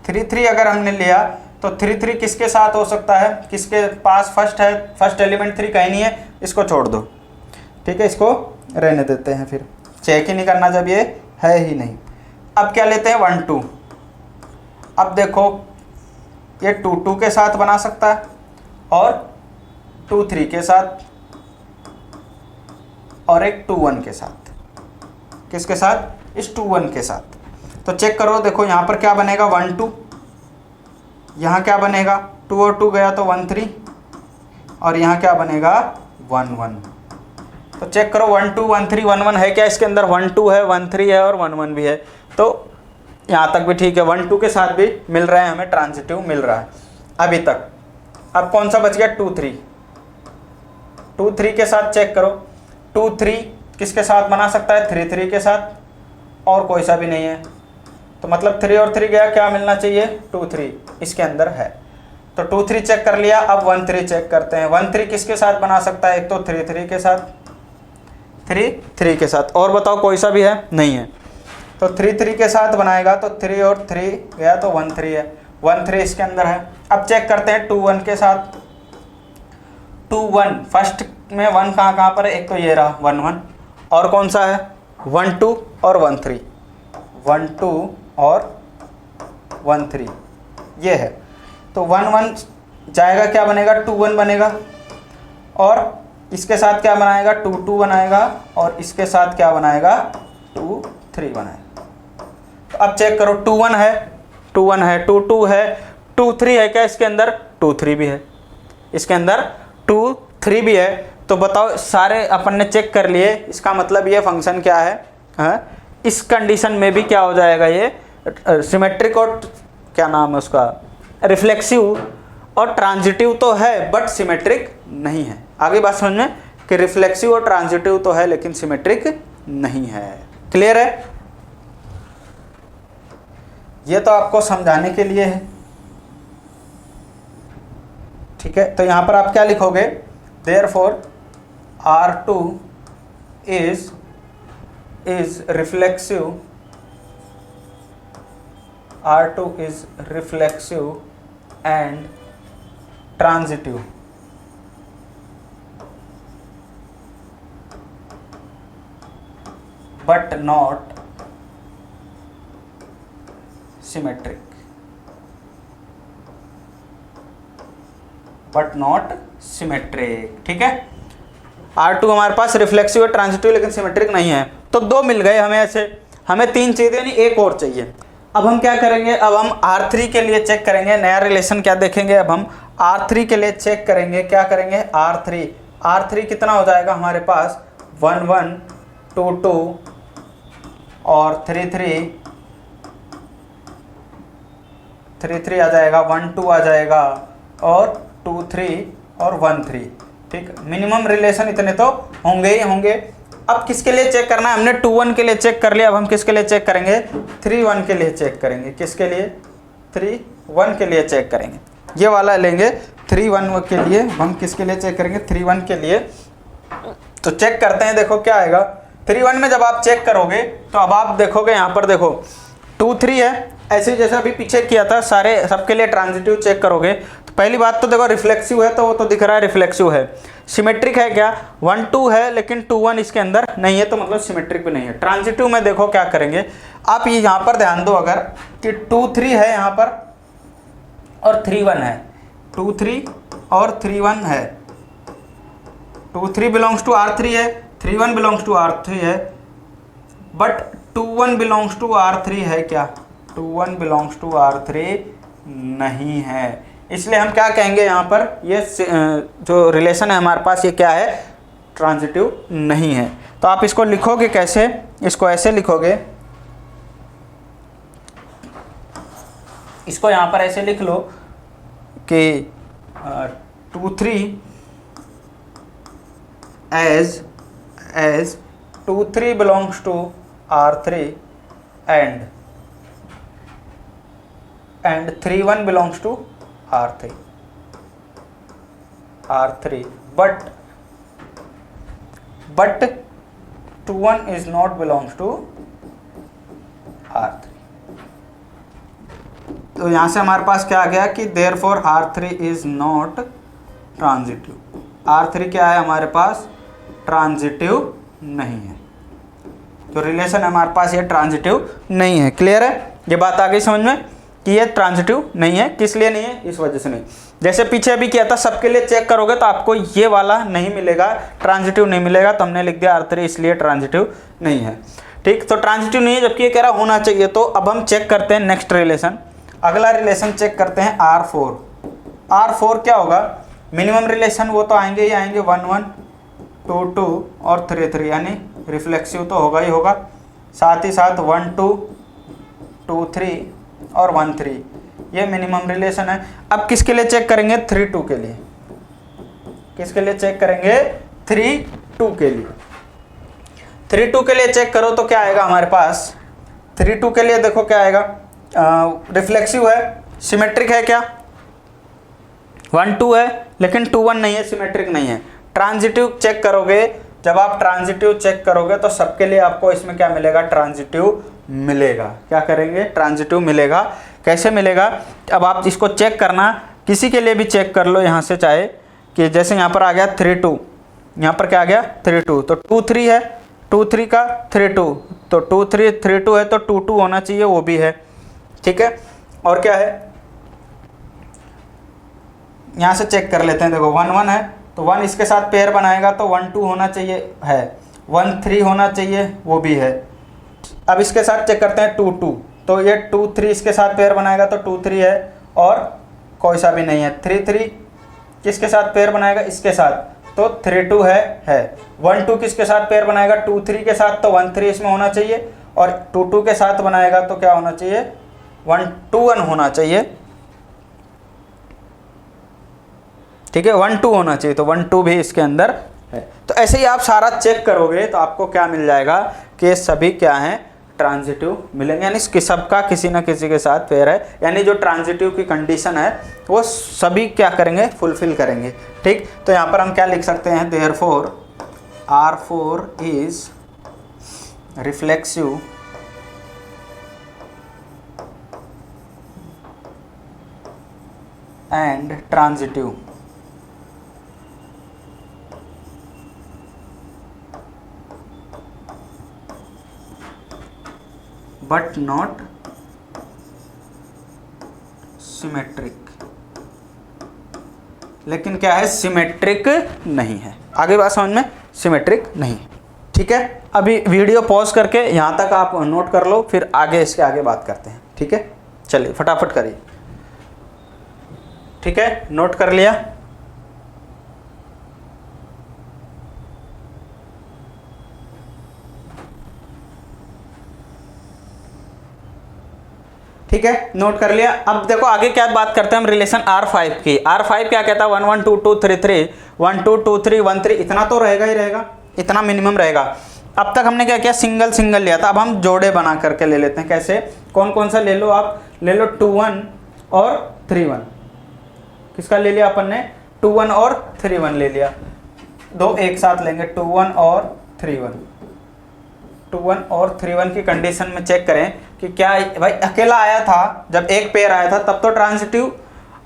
3 3 अगर हमने लिया तो 3 3 किसके साथ हो सकता है, किसके पास फर्स्ट है, फर्स्ट एलिमेंट 3 कहीं नहीं है, इसको छोड़ दो। ठीक है, इसको रहने देते हैं, फिर चेक ही नहीं करना जब ये है ही नहीं। अब क्या लेते हैं, 1 2। अब देखो ये 2 2 के साथ बना सकता है और 2 3 के साथ, और एक 2 1 के साथ। किसके साथ? इस 2 1 के साथ। तो चेक करो, देखो यहाँ पर क्या बनेगा 1 2, यहाँ क्या बनेगा 2 और 2 गया तो 1 3, और यहाँ क्या बनेगा 1 1। तो चेक करो 1 2 1 3 1 1 है क्या इसके अंदर? 1 2 है, 1 3 है और 1 1 भी है। तो यहाँ तक भी ठीक है, 1 2 के साथ भी मिल रहा है, हमें ट्रांजिटिव मिल रहा है अभी तक। अब कौन सा बच गया? 2 3। 2 3 के साथ चेक करो, 2 3 किसके साथ बना सकता है? 3 3 के साथ, और कोई सा भी नहीं है। तो मतलब 3 और 3 गया, क्या मिलना चाहिए? 2 3 इसके अंदर है। तो 2 3 चेक कर लिया, अब 1 3 चेक करते हैं। 1 3 किसके साथ बना सकता है? एक तो 3 3 के साथ, 3 3 के साथ, और बताओ कोई सा भी है? नहीं है। तो 3 3 के साथ बनाएगा तो 3 और 3 गया तो 1 3 है, 1 3 इसके अंदर है। अब चेक करते हैं 2 1 के साथ। 2 1 फर्स्ट में 1 कहाँ पर है? एक तो ये रहा 1 1, और कौन सा है? 1 2 और 1 3, 1 2 और 1 3 ये है। तो 1 1 जाएगा, क्या बनेगा? 2 1 बनेगा, और इसके साथ क्या बनाएगा? 2 2 बनाएगा, और इसके साथ क्या बनाएगा? 2 3 बनाएगा। तो अब चेक करो 2 1 है, 2 1 है, 2 2 है, 2 3 है क्या इसके अंदर? 2 3 भी है इसके अंदर, 2 3 भी है। तो बताओ, सारे अपन ने चेक कर लिए, इसका मतलब ये फंक्शन क्या है? हाँ, इस कंडीशन में भी क्या हो जाएगा? ये सिमेट्रिक और क्या नाम है उसका, रिफ्लेक्सिव और ट्रांजिटिव तो है बट सिमेट्रिक नहीं है। आगे बात समझ में कि रिफ्लेक्सिव और ट्रांजिटिव तो है लेकिन सिमेट्रिक नहीं है। क्लियर है? ये तो आपको समझाने के लिए है, ठीक है। तो यहां पर आप क्या लिखोगे? Therefore R2 is reflexive, R2 is reflexive and transitive, but not symmetric, but not symmetric। ठीक है, R2 हमारे पास रिफ्लेक्सिव और ट्रांजिटिव लेकिन सिमेट्रिक नहीं है। तो 2 मिल गए हमें, ऐसे हमें 3 चाहिए, यानी एक और चाहिए। अब हम क्या करेंगे? अब हम R3 के लिए चेक करेंगे, नया रिलेशन क्या देखेंगे? अब हम R3 के लिए चेक करेंगे, क्या करेंगे? R3 कितना हो जाएगा हमारे पास? 1 1 2 2 और 3 3 आ जाएगा, 1 2 आ जाएगा, और 2 3 और 1 3। ठीक, मिनिमम रिलेशन इतने तो होंगे ही होंगे। अब किसके लिए चेक करना है? हमने 2 1 के लिए चेक कर लिया, अब हम किसके लिए चेक करेंगे? 3 1 के लिए चेक करेंगे। किसके लिए? 3 1 के लिए चेक करेंगे। ये वाला लेंगे 3 1 के लिए। हम किसके लिए चेक करेंगे? 3 1 के लिए। तो चेक करते हैं, देखो क्या आएगा। 3 1 में जब आप चेक करोगे तो अब आप देखोगे यहाँ पर, देखो 2 3 है, ऐसे जैसा अभी पीछे किया था, सारे सबके लिए ट्रांजिटिव चेक करोगे तो पहली बात तो देखो रिफ्लेक्सिव है, तो वो तो दिख रहा है रिफ्लेक्सिव है। सिमेट्रिक है क्या? 1 2 है लेकिन 2 1 इसके अंदर नहीं है, तो मतलब सिमेट्रिक भी नहीं है। ट्रांजिटिव में देखो क्या करेंगे आप, ये यहाँ पर ध्यान दो अगर कि 2 3 है यहाँ पर और 3 1 है, 2 3 और 3 1 है, 2 3 बिलोंग्स टू R3 है, 3 1 बिलोंग्स टू R3 है, बट 2 1 बिलोंग्स टू R3 है क्या? 2 1 बिलोंग्स टू R3 नहीं है। इसलिए हम क्या कहेंगे यहाँ पर, ये जो रिलेशन है हमारे पास, ये क्या है? ट्रांजिटिव नहीं है। तो आप इसको लिखोगे कैसे? इसको ऐसे लिखोगे, इसको यहाँ पर ऐसे लिख लो कि 2 3 as 2 3 belongs to R3 and 3 1 belongs to R3 but 2 1 is not belongs to R3। तो यहाँ से हमारे पास क्या आ गया कि therefore R3 is not transitive। R3 क्या है हमारे पास? ट्रांजिटिव नहीं है। तो रिलेशन हमारे पास ये ट्रांजिटिव नहीं है। क्लियर है? ये बात आ गई समझ में? कि ये ट्रांजिटिव नहीं है। किस लिए नहीं है? इस वजह से नहीं। जैसे पीछे अभी किया था, सबके लिए चेक करोगे तो आपको ये वाला नहीं मिलेगा, ट्रांजिटिव नहीं मिलेगा, तो हमने लिख दिया R3 इसलिए ट्रांजिटिव नहीं है। ठीक, तो ट्रांजिटिव नहीं है, जबकि ये कह रहा होना चाहिए। तो अब हम चेक करते हैं नेक्स्ट रिलेशन, अगला रिलेशन चेक करते हैं R4। R4 क्या होगा? मिनिमम रिलेशन वो तो आएंगे ही आएंगे, 1 1 2 2 और 3 3, यानी रिफ्लेक्सिव तो होगा ही होगा। साथ ही साथ 1 2 2 3 और 1 3, ये मिनिमम रिलेशन है। अब किसके लिए चेक करेंगे? 3 2 के लिए। किसके लिए चेक करेंगे? 3 2 के लिए। 3 2 के लिए चेक करो तो क्या आएगा हमारे पास? 3 2 के लिए देखो क्या आएगा, रिफ्लेक्सिव है, सिमेट्रिक है क्या? 1 2 है लेकिन 2 1 नहीं है, सिमेट्रिक नहीं है। ट्रांजिटिव चेक करोगे, जब आप ट्रांजिटिव चेक करोगे तो सबके लिए आपको इसमें क्या मिलेगा? ट्रांजिटिव मिलेगा। क्या करेंगे? ट्रांजिटिव मिलेगा। कैसे मिलेगा? अब आप इसको चेक करना, किसी के लिए भी चेक कर लो यहाँ से, चाहे कि जैसे यहाँ पर आ गया 3 2, यहाँ पर क्या आ गया? 3 2, तो 2 3 है, 2 3 का 3 2, तो 2 3 3 2 है, तो 2 2 होना चाहिए, वो भी है। ठीक है, और क्या है? यहाँ से चेक कर लेते हैं। देखो 1 1 है, तो 1 इसके साथ पेयर बनाएगा तो 1 2 होना चाहिए, है। 1 3 होना चाहिए, वो भी है। अब इसके साथ चेक करते हैं 2 2, तो ये 2 3 इसके साथ पेयर बनाएगा तो 2 3 है, और कोई सा भी नहीं है। 3 3 किसके साथ पेयर बनाएगा? इसके साथ, तो 3 2 है। 1 2 किसके साथ पेयर बनाएगा? 2 3 के साथ, तो 1 3 इसमें होना चाहिए, और 2 2 के साथ बनाएगा तो क्या होना चाहिए? 1 2 1 होना चाहिए। ठीक है, 1 2 होना चाहिए, तो 1 2 भी इसके अंदर है। तो ऐसे ही आप सारा चेक करोगे तो आपको क्या मिल जाएगा कि सभी क्या हैं? ट्रांजिटिव मिलेंगे, यानी कि सबका किसी ना किसी के साथ पेयर है, यानी जो ट्रांजिटिव की कंडीशन है वो सभी क्या करेंगे? फुलफिल करेंगे। ठीक, तो यहाँ पर हम क्या लिख सकते हैं? Therefore R4 is reflexive and transitive. But not symmetric, लेकिन क्या है? सिमेट्रिक नहीं है। आगे बात समझ में? सिमेट्रिक नहीं है। ठीक है, अभी वीडियो पॉज करके यहाँ तक आप नोट कर लो, फिर आगे इसके आगे बात करते हैं। ठीक है, चलिए फटाफट करिए। ठीक है, नोट कर लिया? ठीक है, नोट कर लिया। अब देखो आगे क्या बात करते हैं हम? रिलेशन R5 की। R5 क्या कहता है? 1 1 2 2 3 3, 1 2 2 3 1 3, इतना तो रहेगा ही रहेगा, इतना मिनिमम रहेगा। अब तक हमने क्या किया? सिंगल सिंगल लिया था। अब हम जोड़े बना करके ले लेते हैं। कैसे? कौन कौन सा ले लो आप? ले लो 2 1 और 3 1। किसका ले लिया अपन ने? 2 1 और 3 1 ले लिया। दो एक साथ लेंगे, 2 1 और 3 1। 2 1 और 3 1 की कंडीशन में चेक करें कि क्या भाई अकेला आया था, जब एक पेयर आया था तब तो ट्रांजिटिव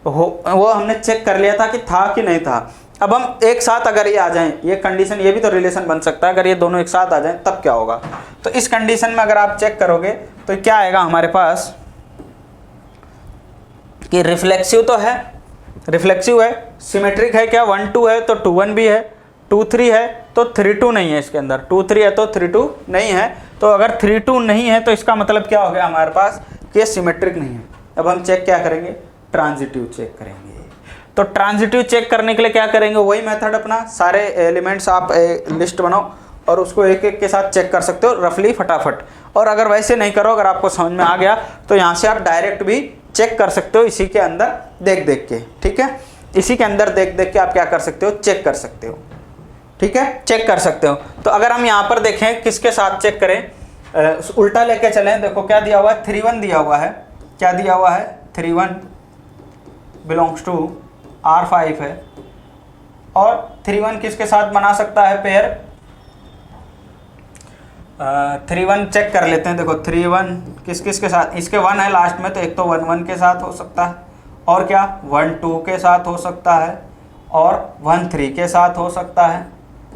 हो, वो हमने चेक कर लिया था कि था कि नहीं था। अब हम एक साथ अगर ये आ जाएं, ये कंडीशन, ये भी तो रिलेशन बन सकता है, अगर ये दोनों एक साथ आ जाएं तब क्या होगा? तो इस कंडीशन में अगर आप चेक करोगे तो क्या आएगा हमारे पास कि रिफ्लेक्सिव तो है, रिफ्लेक्सिव है, सिमेट्रिक है क्या? 1 2 है तो 2 1 भी है, 2 3 है तो 3 2 नहीं है इसके अंदर, 2 3 है तो 3 2 नहीं है। तो अगर 3 2 नहीं है तो इसका मतलब क्या हो गया हमारे पास कि ये सिमेट्रिक नहीं है। अब हम चेक क्या करेंगे? ट्रांजिटिव चेक करेंगे। तो ट्रांजिटिव चेक करने के लिए क्या करेंगे? वही मेथड अपना, सारे एलिमेंट्स आप लिस्ट बनाओ और उसको एक एक के साथ चेक कर सकते हो रफली फटाफट। और अगर वैसे नहीं करो, अगर आपको समझ में आ गया तो यहाँ से आप डायरेक्ट भी चेक कर सकते हो, इसी के अंदर देख देख के। ठीक है, इसी के अंदर देख देख के आप क्या कर सकते हो? चेक कर सकते हो। ठीक है, चेक कर सकते हो। तो अगर हम यहाँ पर देखें किसके साथ चेक करें, उल्टा लेके चलें। देखो क्या दिया हुआ है? 3 1 दिया हुआ है। क्या दिया हुआ है? 3 1 बिलोंग्स टू R5 है, और 3 1 किसके साथ बना सकता है पेयर? 3 1 चेक कर लेते हैं। देखो 3 1 किस किस के साथ? इसके 1 है लास्ट में, तो एक तो 1 1 के साथ हो सकता है, और क्या 1 2 के साथ हो सकता है, और 1 3 के साथ हो सकता है।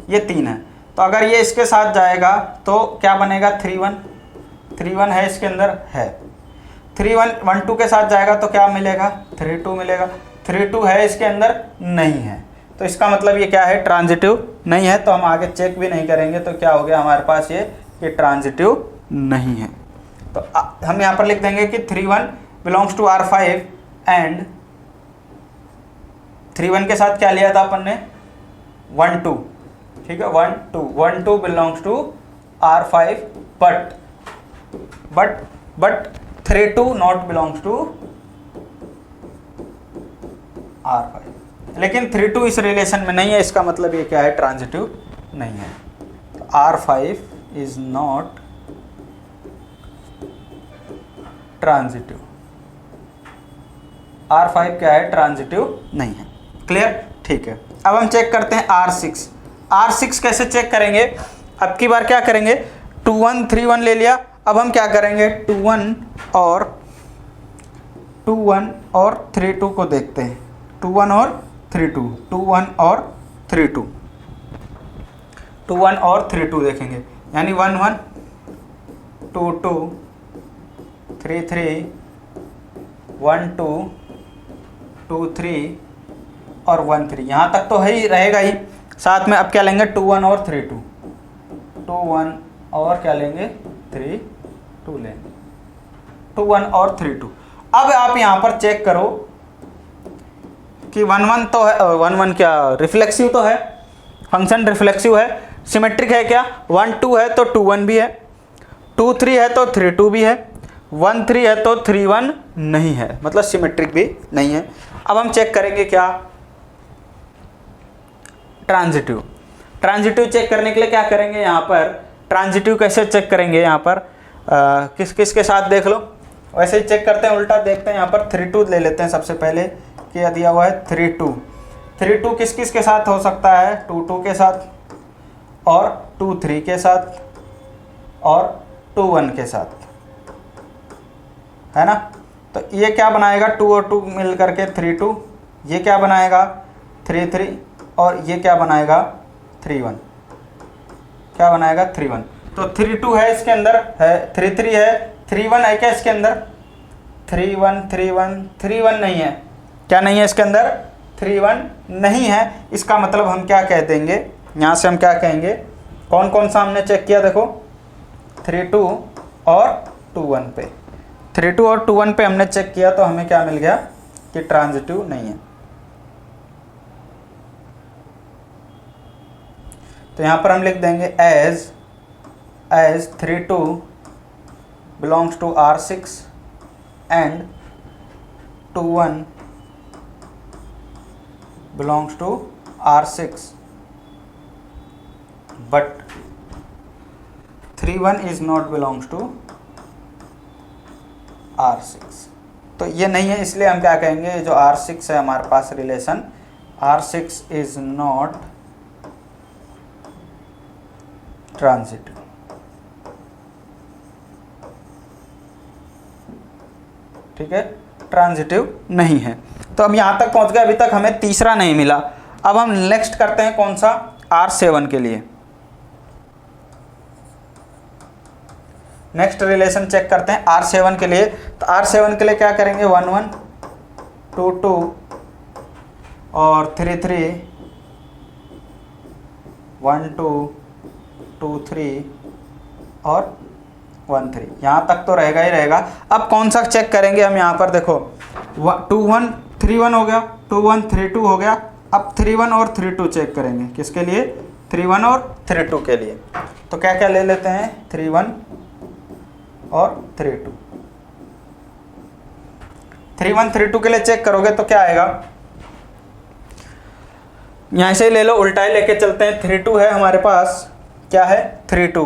ये 3 है। तो अगर ये इसके साथ जाएगा तो क्या बनेगा? 3 1 है इसके अंदर है। 3 1 2 के साथ जाएगा तो क्या मिलेगा, 3 2 मिलेगा। 3 2 है इसके अंदर, नहीं है, तो इसका मतलब ये क्या है, ट्रांजिटिव नहीं है। तो हम आगे चेक भी नहीं करेंगे, तो क्या हो गया हमारे पास ये ट्रांजिटिव नहीं है। तो हम यहाँ पर लिख देंगे कि 3 1 बिलोंग्स टू R5 एंड 3 1 के साथ क्या लिया था अपन ने, 1 2, ठीक है, 1 2 belongs to R5 but 3 2 not belongs to R5। लेकिन 3 2 इस रिलेशन में नहीं है, इसका मतलब ये क्या है, ट्रांजिटिव नहीं है। तो R5 is not transitive, R5 क्या है, ट्रांजिटिव नहीं है। क्लियर, ठीक है। अब हम चेक करते हैं R6। R6 कैसे चेक करेंगे, अब की बार क्या करेंगे, 2 1 3 1 ले लिया, अब हम क्या करेंगे, 2 1 और 3 2 को देखते हैं। 2 1 और 3 2, 2 1 और 3 2, 2 1 और 3 2 देखेंगे, यानी 1 1 2 2 3 3 1 2 2 3 और 1 3, यहाँ तक तो है ही, रहेगा ही। साथ में अब क्या लेंगे, 2 1 और 3 2, 2 1 और क्या लेंगे, 3 2 लेंगे, 2 1 और 3 2। अब आप यहाँ पर चेक करो कि 1 1 तो है, 1 1 क्या रिफ्लेक्सिव तो है, फंक्शन रिफ्लेक्सिव है, सिमेट्रिक है क्या, 1 2 है तो 2 1 भी है, 2 3 है तो 3 2 भी है, 1 3 है तो 3 1 नहीं है, मतलब सिमेट्रिक भी नहीं है। अब हम चेक करेंगे क्या, ट्रांजिटिव। ट्रांजिटिव चेक करने के लिए क्या करेंगे, यहाँ पर ट्रांजिटिव कैसे चेक करेंगे, यहाँ पर किस किस के साथ देख लो, वैसे ही चेक करते हैं, उल्टा देखते हैं। यहाँ पर 3 2 ले लेते हैं सबसे पहले, क्या दिया हुआ है, 3 2। 3 2 किस किस के साथ हो सकता है, 2 2 के साथ और 2 3 के साथ और 2 1 के साथ, है ना। तो ये क्या बनाएगा, 2 और 2 मिल करके 3 2, ये क्या बनाएगा 3 3, और ये क्या बनाएगा 3 1, क्या बनाएगा 3 1। तो 3 2 है इसके अंदर, है 3 3 है, 3 1 है क्या इसके अंदर, 3 1 3 1 3 1 नहीं है, क्या नहीं है इसके अंदर, 3 1 नहीं है। इसका मतलब हम क्या कह देंगे, यहाँ से हम क्या कहेंगे, कौन कौन सा हमने चेक किया, देखो 3 2 और 2 1 पे, 3 2 और 2 1 पे हमने चेक किया, तो हमें क्या मिल गया कि ट्रांजिटिव नहीं है। तो यहाँ पर हम लिख देंगे as 3 2 belongs to R6 and 2 1 belongs to R6 but 3 1 is not belongs to R6। तो ये नहीं है, इसलिए हम क्या कहेंगे, जो R6 है हमारे पास relation, R6 is not transitive. ठीक है, ट्रांजिटिव नहीं है। तो अब यहाँ तक पहुँच गए, अभी तक हमें तीसरा नहीं मिला। अब हम नेक्स्ट करते हैं कौन सा, R7 के लिए। नेक्स्ट रिलेशन चेक करते हैं R7 के लिए। तो R7 के लिए क्या करेंगे, 1 1 2 2 और 3 3 1 2 2 3 और 1 3, यहाँ तक तो रहेगा ही रहेगा। अब कौन सा चेक करेंगे हम, यहाँ पर देखो 2 1 3 1 हो गया, 2 1 3 2 हो गया। अब 3 1 और 3 2 चेक करेंगे, किसके लिए, 3 1 और 3 2 के लिए। तो क्या क्या ले लेते हैं, 3 1 और 3 2। 3 1 3 2 के लिए चेक करोगे तो क्या आएगा, यहाँ से ले लो, उल्टा ही लेके चलते हैं। 3 2 है हमारे पास, क्या है 3 2,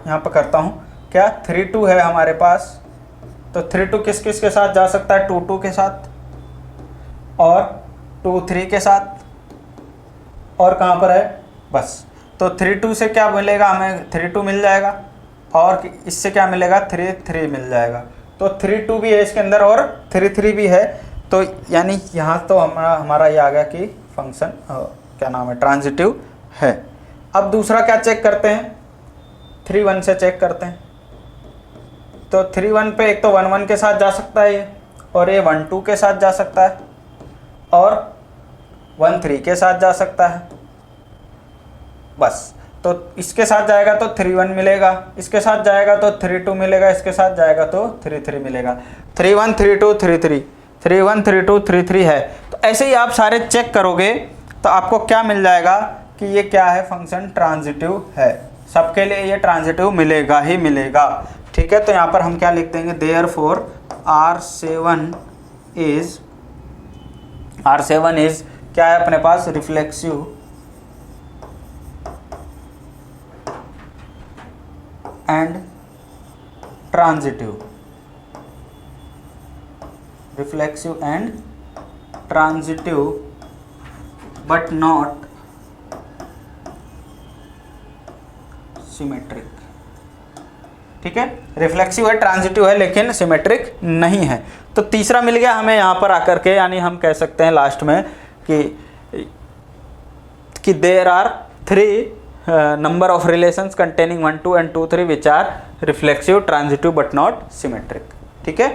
यहाँ पर करता हूँ, क्या 3 2 है हमारे पास। तो 3 2 किस किस के साथ जा सकता है, 2 2 के साथ और 2 3 के साथ, और कहाँ पर है, बस। तो 3 2 से क्या मिलेगा हमें, 3 2 मिल जाएगा, और इससे क्या मिलेगा, 3 3 मिल जाएगा। तो 3 2 भी है इसके अंदर और 3 3 भी है। तो यानी यहाँ तो हमारा ये आ गया कि फंक्शन क्या नाम है, ट्रांजिटिव है। अब दूसरा क्या चेक करते हैं, 3 1 से चेक करते हैं। तो 3 1 पे एक तो 1 1 के साथ जा सकता है ये, और ये 1 2 के साथ जा सकता है, और 1 3 के साथ जा सकता है। बस, तो इसके साथ जाएगा तो 3 1 मिलेगा, इसके साथ जाएगा तो 3 2 मिलेगा, इसके साथ जाएगा तो 3 3 मिलेगा। 3 1 3 2 3 3, 3 1 3 2 3 3 है। तो ऐसे ही आप सारे चेक करोगे तो आपको क्या मिल जाएगा कि ये क्या है, फंक्शन ट्रांजिटिव है। सबके लिए ये ट्रांजिटिव मिलेगा ही मिलेगा। ठीक है, तो यहाँ पर हम क्या लिख देंगे, देयरफॉर R7 इज क्या है अपने पास, reflexive and transitive, reflexive and transitive but not symmetric. ठीक है, रिफ्लेक्सिव है, ट्रांजिटिव है, लेकिन सिमेट्रिक नहीं है। तो तीसरा मिल गया हमें यहाँ पर आकर के, यानी हम कह सकते हैं लास्ट में कि there are 3 number of relations containing 1 2 and 2 3 which are reflexive, transitive but not symmetric. ठीक है,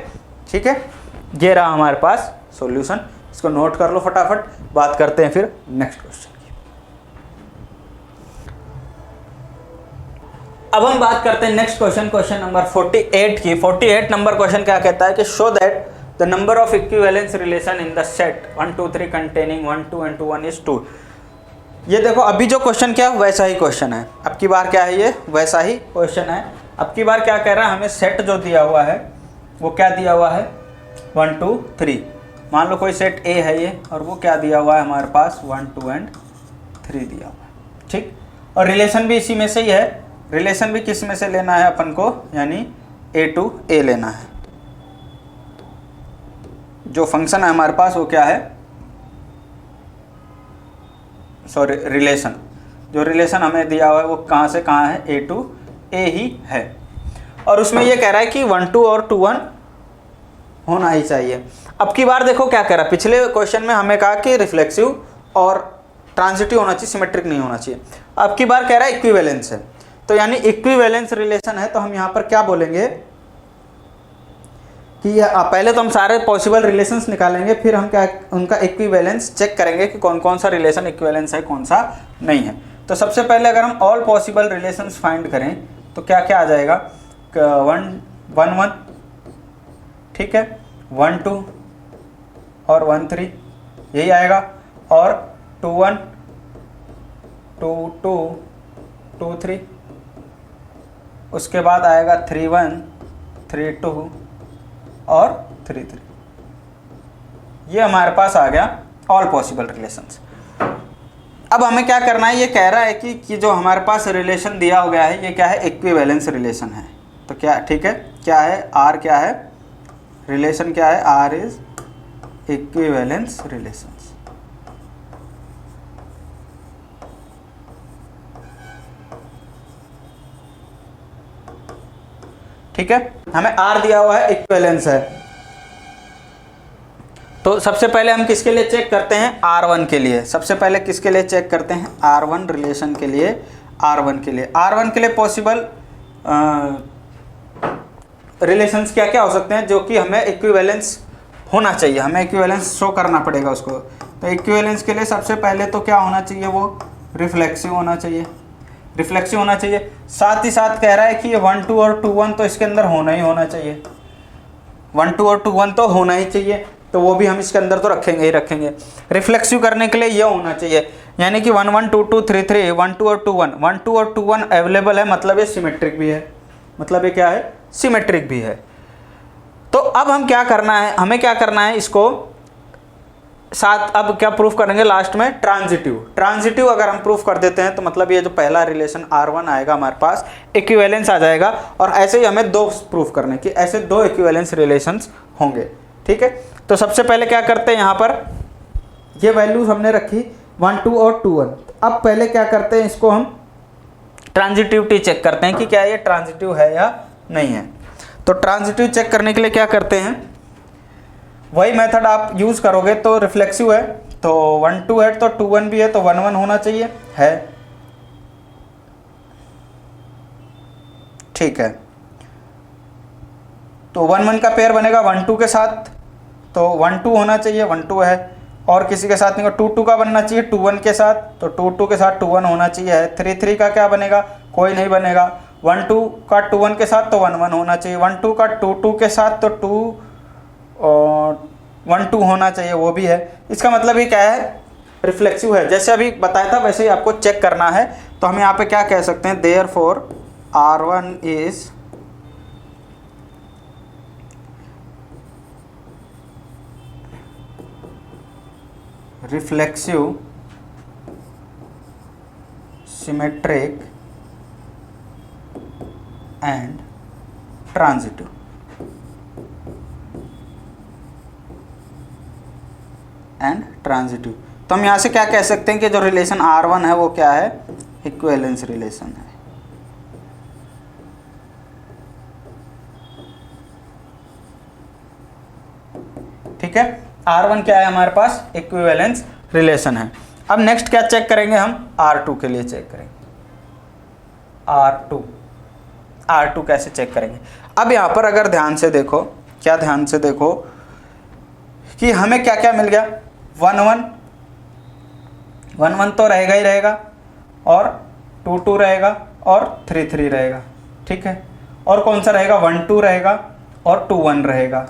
ठीक है, ये रहा हमारे पास सॉल्यूशन। इसको नोट कर लो फटाफट, बात करते हैं फिर नेक्स्ट क्वेश्चन की। अब हम बात करते हैं नेक्स्ट क्वेश्चन, क्वेश्चन नंबर 48 की। 48 नंबर क्वेश्चन क्या कहता है कि show that the number of equivalence relation in the set 1 2 3 containing 1 2 and 2 1 is 2। ये देखो, अभी जो क्वेश्चन क्या है वैसा ही क्वेश्चन है, अब की बार क्या है, ये वैसा ही क्वेश्चन है। अब की बार क्या कह रहा है, हमें सेट जो दिया हुआ है वो क्या दिया हुआ है, 1 2 3। मान लो कोई सेट ए है ये, और वो क्या दिया हुआ है हमारे पास, 1 2 and 3 दिया हुआ है। ठीक, और रिलेशन भी इसी में से ही है। रिलेशन भी किस में से लेना है अपन को, यानी ए टू ए लेना है। जो फंक्शन है हमारे पास वो क्या है, सॉरी रिलेशन, जो रिलेशन हमें दिया हुआ है वो कहाँ से कहाँ है, ए टू ए ही है। और उसमें ये कह रहा है कि 1 2 और 2 1 होना ही चाहिए। अब की बार देखो क्या कह रहा है, पिछले क्वेश्चन में हमें कहा कि रिफ्लेक्सिव और ट्रांजिटिव होना चाहिए, सिमेट्रिक नहीं होना चाहिए। अब की बार कह रहा है इक्विवेलेंस है, तो यानी इक्विवेलेंस रिलेशन है, तो हम यहाँ पर क्या बोलेंगे कि पहले तो हम सारे पॉसिबल रिलेशंस निकालेंगे, फिर हम क्या उनका इक्विवेलेंस चेक करेंगे कि कौन कौन सा रिलेशन इक्विवेलेंस है, कौन सा नहीं है। तो सबसे पहले अगर हम ऑल पॉसिबल रिलेशंस फाइंड करें तो क्या क्या आ जाएगा, 1 1, ठीक है, 1 2 और 1 3 यही आएगा, और 2 1 2 2 2 3, उसके बाद आएगा 3 1 3 2 और 3 3। ये हमारे पास आ गया ऑल पॉसिबल रिलेशंस। अब हमें क्या करना है, ये कह रहा है कि जो हमारे पास रिलेशन दिया हो गया है ये क्या है, इक्विवेलेंस रिलेशन है। तो क्या, ठीक है, क्या है, आर क्या है, रिलेशन क्या है, आर इज इक्विवेलेंस रिलेशंस। ठीक है, हमें आर दिया हुआ है, इक्विवेलेंस है। तो सबसे पहले हम किसके लिए चेक करते हैं, R1 के लिए। सबसे पहले किसके लिए चेक करते हैं, R1 रिलेशन के लिए, R1 के लिए। R1 के लिए पॉसिबल रिलेशंस क्या क्या हो सकते हैं जो कि हमें इक्विवेलेंस होना चाहिए, हमें इक्विवेलेंस शो करना पड़ेगा उसको। तो इक्विवेलेंस के लिए सबसे पहले तो क्या होना चाहिए, वो रिफ्लेक्सिव होना चाहिए, रिफ्लेक्सिव होना चाहिए। साथ ही साथ कह रहा है कि ये 1 2 और 2 1 तो इसके अंदर होना ही होना चाहिए, 1 2 और 2 1 तो होना ही चाहिए, तो वो भी हम इसके अंदर तो रखेंगे ही रखेंगे। रिफ्लेक्सिव करने के लिए ये होना चाहिए, यानी कि 1 1 2 2 3 3, 1 2 और 2 1, 1 2 और 2 1 अवेलेबल है, मतलब ये सिमेट्रिक भी है, मतलब ये क्या है, सिमेट्रिक भी है। तो अब हम क्या करना है, हमें क्या करना है, इसको साथ अब क्या प्रूफ करेंगे लास्ट में, ट्रांजिटिव। ट्रांजिटिव अगर हम प्रूफ कर देते हैं तो मतलब ये जो पहला रिलेशन R1 आएगा हमारे पास, इक्विवेलेंस आ जाएगा। और ऐसे ही हमें दो प्रूफ करने कि ऐसे दो इक्विवेलेंस रिलेशंस होंगे। ठीक है, तो सबसे पहले क्या करते हैं, यहाँ पर ये वैल्यूज हमने रखी 1 2 और 2 1। अब पहले क्या करते हैं, इसको हम ट्रांजिटिविटी चेक करते हैं कि क्या ये ट्रांजिटिव है या नहीं है। तो ट्रांजिटिव चेक करने के लिए क्या करते हैं, वही मेथड आप यूज़ करोगे। तो रिफ्लेक्सिव है तो 1 2 है, तो 2 1 भी है, तो 1 1 होना चाहिए, है, ठीक है। तो 1 1 का पेयर बनेगा 1 2 के साथ, तो 1 2 होना चाहिए, 1 2 है। और किसी के साथ नहीं, 2 2 का बनना चाहिए 2 1 के साथ, तो 2 2 के साथ 2 1 होना चाहिए है। 3 3 का क्या बनेगा, कोई नहीं बनेगा। 1 2 का 2 1 के साथ तो 1 1 होना चाहिए। 1 2 का 2 2 के साथ तो 2 और 1 2 होना चाहिए, वो भी है। इसका मतलब ये क्या है, रिफ्लेक्सिव है। जैसे अभी बताया था वैसे ही आपको चेक करना है। तो हम यहाँ पे क्या कह सकते हैं, therefore R1 is reflexive, symmetric and transitive। तो हम यहाँ से क्या कह सकते हैं कि जो रिलेशन R1 है वो क्या है, इक्विवेलेंस रिलेशन है। ठीक है, R1 क्या है हमारे पास, इक्विवेलेंस रिलेशन है। अब नेक्स्ट क्या चेक करेंगे हम, R2 के लिए चेक करेंगे। R2 कैसे चेक करेंगे। अब यहाँ पर अगर ध्यान से देखो, क्या ध्यान से देखो कि हमें क्या क्या मिल गया, 1 1 तो रहेगा ही रहेगा, और 2 2 रहेगा, और 3 3 रहेगा। ठीक है, और कौन सा रहेगा, 1 2 रहेगा, और 2 1 रहेगा।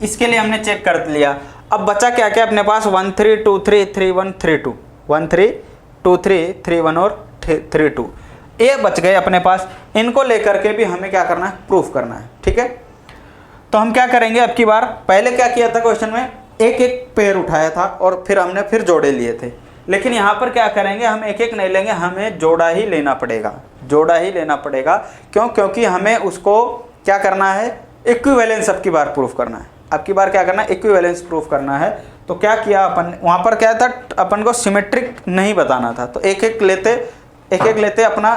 इसके लिए हमने चेक कर लिया। अब बचा क्या क्या अपने पास, 1 3 2 3 3 1 3 2, 1 3 2 3 3 1 और 3 2, ये बच गए अपने पास। इनको लेकर के भी हमें क्या करना है, प्रूफ करना है। ठीक है, तो हम क्या करेंगे अब की बार, पहले क्या किया था क्वेश्चन में, एक एक पेयर उठाया था और फिर हमने फिर जोड़े लिए थे। लेकिन यहाँ पर क्या करेंगे, हम एक एक नहीं लेंगे, हमें जोड़ा ही लेना पड़ेगा, जोड़ा ही लेना पड़ेगा। क्यों, क्योंकि हमें उसको क्या करना है, इक्विवेलेंस अब की बार प्रूफ करना है। अब की बार क्या करना है, इक्विवेलेंस प्रूफ करना है। तो क्या किया अपन, वहाँ पर क्या था, अपन को सिमेट्रिक नहीं बताना था, तो एक एक लेते अपना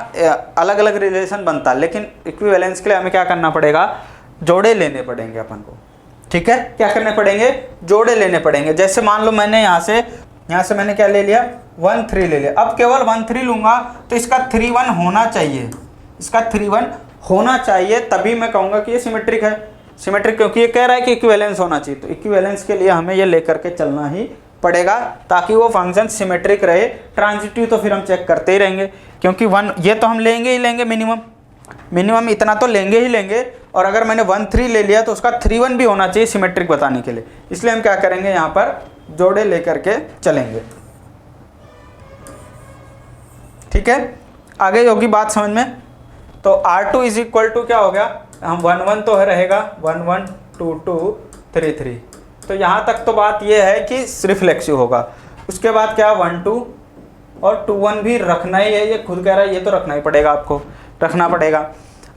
अलग अलग रिलेशन बनता। लेकिन इक्विवेलेंस के लिए हमें क्या करना पड़ेगा, जोड़े लेने पड़ेंगे अपन को। ठीक है, क्या करने पड़ेंगे, जोड़े लेने पड़ेंगे। जैसे मान लो मैंने यहाँ से मैंने क्या ले लिया, 1 3 ले लिया। अब केवल 1 3 लूँगा तो इसका 3 1 होना चाहिए, इसका 3 1 होना चाहिए, तभी मैं कहूँगा कि ये सिमेट्रिक है। सिमेट्रिक क्योंकि ये कह रहा है कि इक्विवेलेंस होना चाहिए, तो इक्विवेलेंस के लिए हमें ये लेकर के चलना ही पड़ेगा ताकि वो फंक्शन सिमेट्रिक रहे। ट्रांजिटिव तो फिर हम चेक करते ही रहेंगे, क्योंकि 1 ये तो हम लेंगे ही लेंगे, मिनिमम इतना तो लेंगे ही लेंगे। और अगर मैंने 1 3 ले लिया तो उसका 3 1 भी होना चाहिए सिमेट्रिक बताने के लिए। इसलिए हम क्या करेंगे, यहाँ पर जोड़े लेकर के चलेंगे। ठीक है, आगे होगी बात समझ में। तो R2 इज इक्वल टू क्या हो गया, हम 1 1 तो है रहेगा, 1 1 2 2 3 3। तो यहाँ तक तो बात ये है कि रिफ्लेक्सिव होगा। उसके बाद क्या, 1 2 और 2 1 भी रखना ही है, ये खुद कह रहा है, ये तो रखना ही पड़ेगा, आपको रखना पड़ेगा।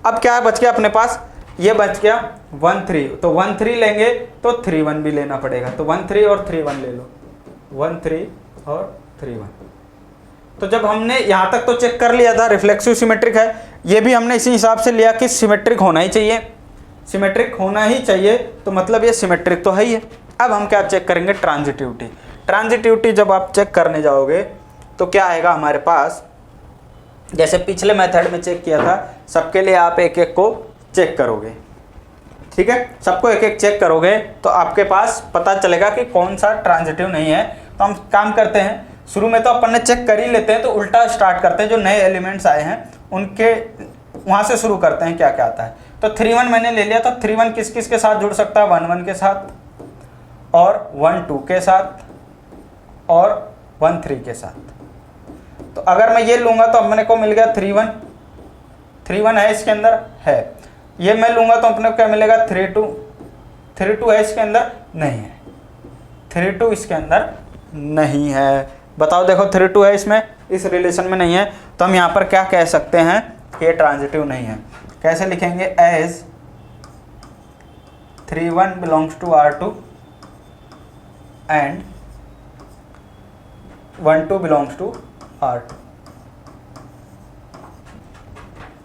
अब क्या बच गया अपने पास, ये बच गया 1 3। तो 1 3 लेंगे तो 3 1 भी लेना पड़ेगा, तो 1 3 और 3 1 ले लो, 1 3 और 3 1। तो जब हमने यहाँ तक तो चेक कर लिया था रिफ्लेक्सिव सिमेट्रिक है, ये भी हमने इसी हिसाब से लिया कि सिमेट्रिक होना ही चाहिए, सिमेट्रिक होना ही चाहिए, तो मतलब ये सिमेट्रिक तो है ही है। अब हम क्या चेक करेंगे, ट्रांजिटिविटी। ट्रांजिटिविटी जब आप चेक करने जाओगे तो क्या आएगा हमारे पास, जैसे पिछले मेथड में चेक किया था, सबके लिए आप एक एक को चेक करोगे। ठीक है, सबको एक एक चेक करोगे तो आपके पास पता चलेगा कि कौन सा ट्रांजिटिव नहीं है। तो हम काम करते हैं, शुरू में तो अपन ने चेक कर ही लेते हैं, तो उल्टा स्टार्ट करते हैं, जो नए एलिमेंट्स आए हैं उनके वहाँ से शुरू करते हैं क्या क्या आता है। तो 3 1 मैंने ले लिया, तो 3 1 किस किस के साथ जुड़ सकता है, 1 1 के साथ, और 1 2 के साथ, और 1 3 के साथ। तो अगर मैं ये लूँगा तो अपने को मिल गया 3 1 है इसके अंदर है। ये मैं लूँगा तो अपने को क्या मिलेगा, 3 2 है इसके अंदर, नहीं है, 3 2 इसके अंदर नहीं है। बताओ, देखो 3 2 है इसमें, इस रिलेशन में नहीं है, तो हम यहाँ पर क्या कह सकते हैं कि ये ट्रांजिटिव नहीं है। कैसे लिखेंगे, as 3 1 belongs to R2 and 1 2 belongs to R2,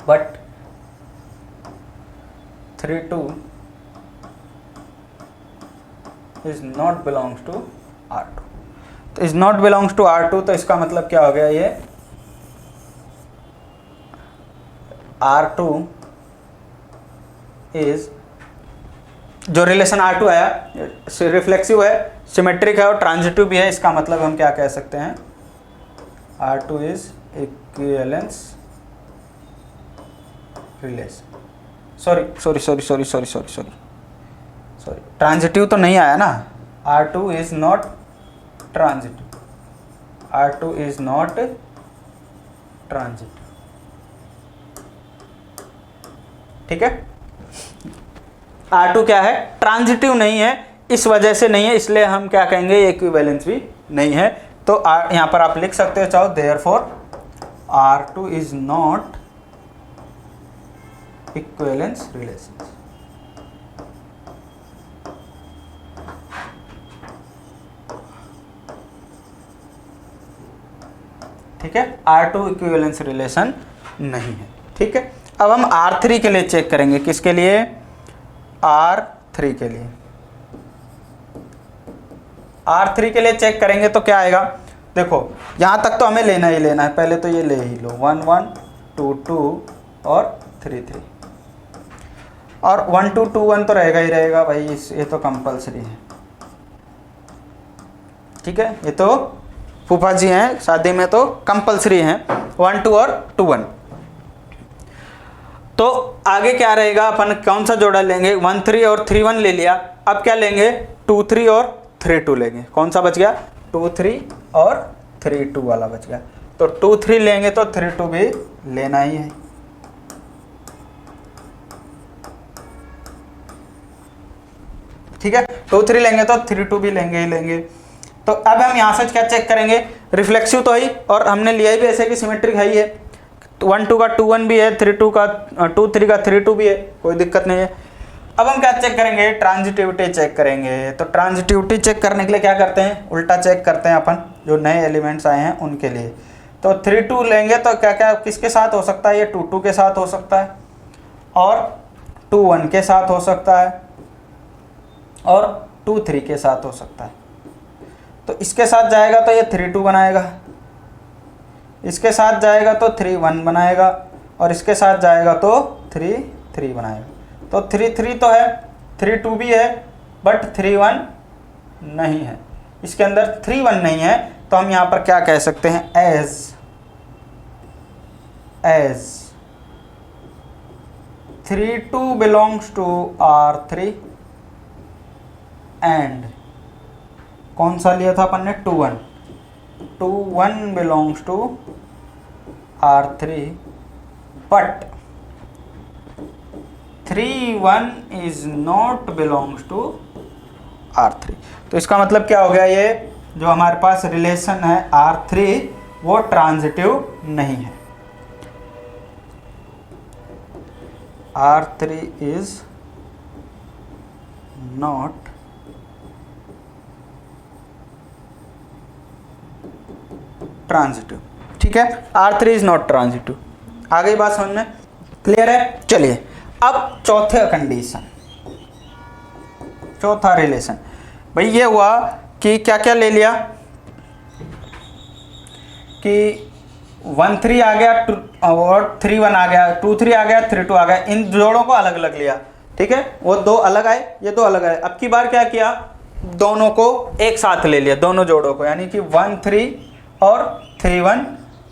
but 3 2 is not belongs to R2। तो is not belongs to R2, तो इसका मतलब क्या हो गया, ये R2 इज जो रिलेशन R2 आया रिफ्लेक्सिव है, सिमेट्रिक है और ट्रांजिटिव भी है, इसका मतलब हम क्या कह सकते हैं, R2 is equivalence relation. Sorry transitive तो नहीं आया ना, R2 is not transitive, R2 is not transitive, ठीक है। R2 क्या है, ट्रांजिटिव नहीं है, इस वजह से नहीं है, इसलिए हम क्या कहेंगे, इक्विवेलेंस भी नहीं है। तो यहाँ पर आप लिख सकते हो चाहो, therefore R2 is not equivalence relation. ठीक है, R2 इक्विवेलेंस रिलेशन नहीं है, ठीक है। अब हम R3 के लिए चेक करेंगे, किसके लिए, R3 के लिए। R3 के लिए चेक करेंगे तो क्या आएगा, देखो यहाँ तक तो हमें लेना ही लेना है, पहले तो ये ले ही लो, 1 1 2 2 और 3 3 और 1 2 2 1 तो रहेगा ही रहेगा भाई, ये तो कंपलसरी है, ठीक है। ये तो फूफा जी हैं शादी में तो कंपलसरी हैं, 1 2 और 2 1। तो आगे क्या रहेगा, अपन कौन सा जोड़ा लेंगे, 1 3 और 3 1 ले लिया, अब क्या लेंगे, 2 3 और 3 2 लेंगे। कौन सा बच गया, 2 3 और 3 2 वाला बच गया। तो 2 3 लेंगे तो 3 2 भी लेना ही है, ठीक है। 2 3 लेंगे तो 3 2 भी लेंगे ही लेंगे। तो अब हम यहाँ से क्या चेक करेंगे, रिफ्लेक्सिव तो ही, और हमने लिया भी ऐसे कि सिमेट्रिक है ही है, 1 2 का 2 1 भी है, 3 2 का 2 3 का 3 2 भी है, कोई दिक्कत नहीं है। अब हम क्या चेक करेंगे, ट्रांजिटिविटी चेक करेंगे। तो ट्रांजिटिविटी चेक करने के लिए क्या करते हैं, उल्टा चेक करते हैं अपन, जो नए एलिमेंट्स आए हैं उनके लिए। तो 3 2 लेंगे तो क्या क्या किसके साथ हो सकता है, ये 2 2 के साथ हो सकता है, और 2 1 के साथ हो सकता है, और 2 3 के साथ हो सकता है। तो इसके साथ जाएगा तो ये 3 2 बनाएगा, इसके साथ जाएगा तो 3 1 बनाएगा, और इसके साथ जाएगा तो 3 3 बनाएगा। तो 3 3 तो है, 3 2 भी है, बट 3 1 नहीं है, इसके अंदर 3 1 नहीं है। तो हम यहाँ पर क्या कह सकते हैं, as 3 2 belongs to R3 and कौन सा लिया था अपन ने, 2 1, 2 1 belongs to R3 but 3 1 is not belongs to R3। तो इसका मतलब क्या हो गया, ये जो हमारे पास रिलेशन है R3 वो ट्रांजिटिव नहीं है, R3 इज नॉट ट्रांजिटिव, ठीक है। R3 is not transitive. आ गई बात समझ में, क्लियर है। चलिए अब चौथे कंडीशन, चौथा रिलेशन, भाई ये हुआ कि क्या क्या ले लिया, कि 1 3 आ गया और 3 1 आ गया, 2 3 आ गया, 3 2 आ गया, इन जोड़ों को अलग अलग लिया, ठीक है। वो दो अलग आए, ये दो अलग आए। अब की बार क्या किया, दोनों को एक साथ ले लिया, दोनों जोड़ों को, यानी कि 1 3 और 3 1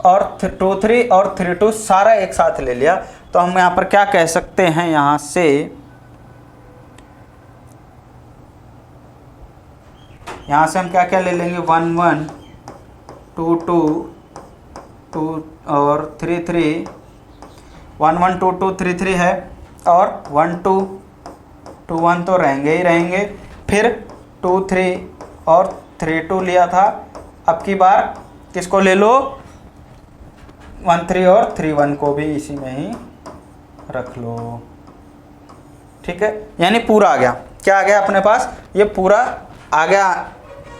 और 2 3 और 3 2 सारा एक साथ ले लिया। तो हम यहाँ पर क्या कह सकते हैं, यहाँ से हम क्या क्या ले लेंगे, 1 1 2 2 2 और 3 3, 1 1 2 2 3 3 है, और 1 2 2 1 तो रहेंगे ही रहेंगे। फिर 2 3 और 3 2 लिया था, अब की बार किसको ले लो, 1 3 और 3 1 को भी इसी में ही रख लो, ठीक है। यानी पूरा आ गया, क्या आ गया अपने पास, ये पूरा आ गया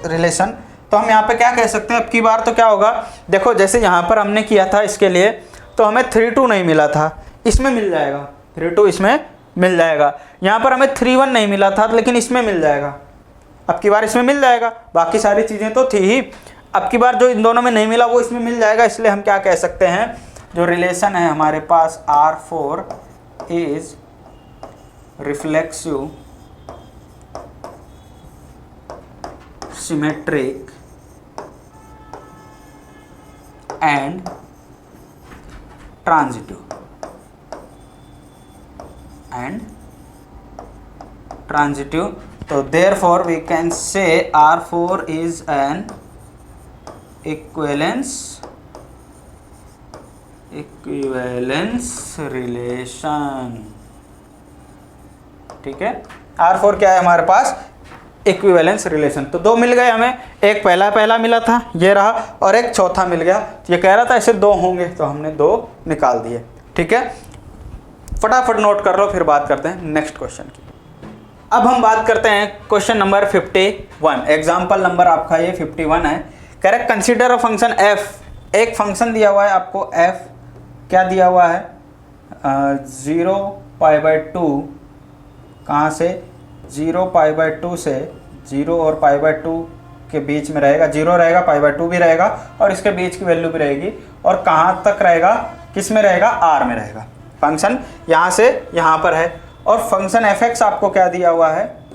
रिलेशन। तो हम यहाँ पे क्या कह सकते हैं, अब की बार तो क्या होगा, देखो जैसे यहाँ पर हमने किया था इसके लिए, तो हमें 3 2 नहीं मिला था, इसमें मिल जाएगा, 3 2 इसमें मिल जाएगा। यहाँ पर हमें 3 1 नहीं मिला था, लेकिन इसमें मिल जाएगा, अब की बार इसमें मिल जाएगा। बाकी सारी चीज़ें तो थी ही, अब की बार जो इन दोनों में नहीं मिला वो इसमें मिल जाएगा। इसलिए हम क्या कह सकते हैं, जो रिलेशन है हमारे पास R4 is reflexive symmetric and transitive तो therefore we can say R4 is an equivalence relation। ठीक है, R4 क्या है हमारे पास, इक्विवेलेंस रिलेशन। तो दो मिल गए हमें, एक पहला मिला था ये रहा, और एक चौथा मिल गया। ये कह रहा था ऐसे दो होंगे, तो हमने दो निकाल दिए। ठीक है, फटाफट नोट कर लो, फिर बात करते हैं नेक्स्ट क्वेश्चन की। अब हम बात करते हैं क्वेश्चन नंबर 51। एग्जाम्पल नंबर आपका ये 51 है। Correct, consider a function f। एक फंक्शन दिया हुआ है आपको f, क्या दिया हुआ है, 0π/2, कहाँ से, 0π/2 से, 0 और π/2 के बीच में रहेगा, 0 रहेगा, π/2 भी रहेगा, और इसके बीच की वैल्यू भी रहेगी। और कहाँ तक रहेगा, किस में रहेगा, r में रहेगा। फंक्शन यहाँ से यहाँ पर है, और फंक्शन f(x) आपको क्या दिया हुआ है,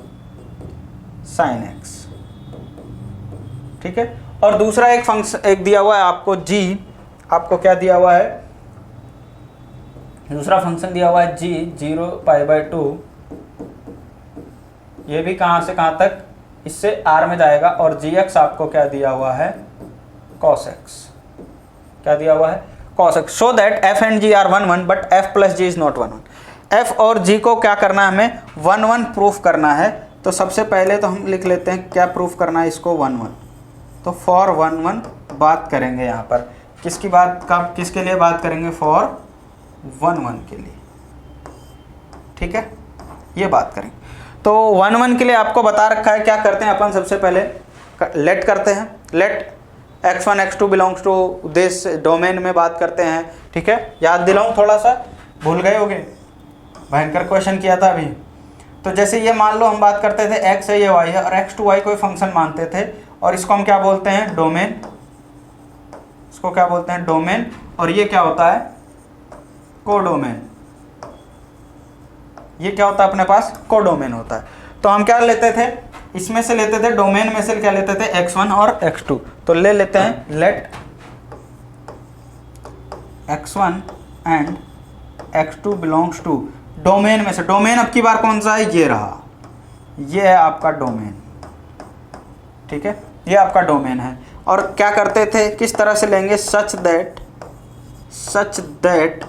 sin x। ठीक है, और दूसरा एक फंक्शन एक दिया हुआ है आपको g, आपको क्या दिया हुआ है, दूसरा फंक्शन दिया हुआ है g, 0π/2, ये भी कहाँ से कहाँ तक, इससे r में जाएगा। और gx आपको क्या दिया हुआ है, cos x। क्या दिया हुआ है, cos x। So that f and g are 1 1 but f plus g is not 1 1। f और g को क्या करना है, हमें 1 1 प्रूफ करना है। तो सबसे पहले तो हम लिख लेते हैं क्या प्रूफ करना है इसको, 1 1। तो फॉर 1 1 बात करेंगे यहाँ पर, किसकी बात, कब, किसके लिए बात करेंगे, फॉर 1 1 के लिए। ठीक है, ये बात करेंगे। तो 1 1 के लिए आपको बता रखा है, क्या करते हैं अपन, सबसे पहले लेट करते हैं, let x1 x2 belongs to this domain में बात करते हैं। ठीक है, याद दिलाऊं थोड़ा सा, भूल गए होगे, भयंकर क्वेश्चन किया था अभी। तो जैसे ये मान लो हम बात करते थे x है, ये y है, और x to y कोई फंक्शन मानते थे, और इसको हम क्या बोलते हैं, डोमेन। इसको क्या बोलते हैं, डोमेन। और ये क्या होता है, कोडोमेन। ये क्या होता है अपने पास, कोडोमेन होता है। तो हम क्या लेते थे, इसमें से लेते थे, डोमेन में से क्या लेते थे, x1 और x2। तो ले लेते हैं, let x1 and x2 belongs to, domain में से, डोमेन अब की बार कौन सा है, ये रहा, ये है आपका डोमेन। ठीक है, ये आपका डोमेन है। और क्या करते थे, किस तरह से लेंगे, such that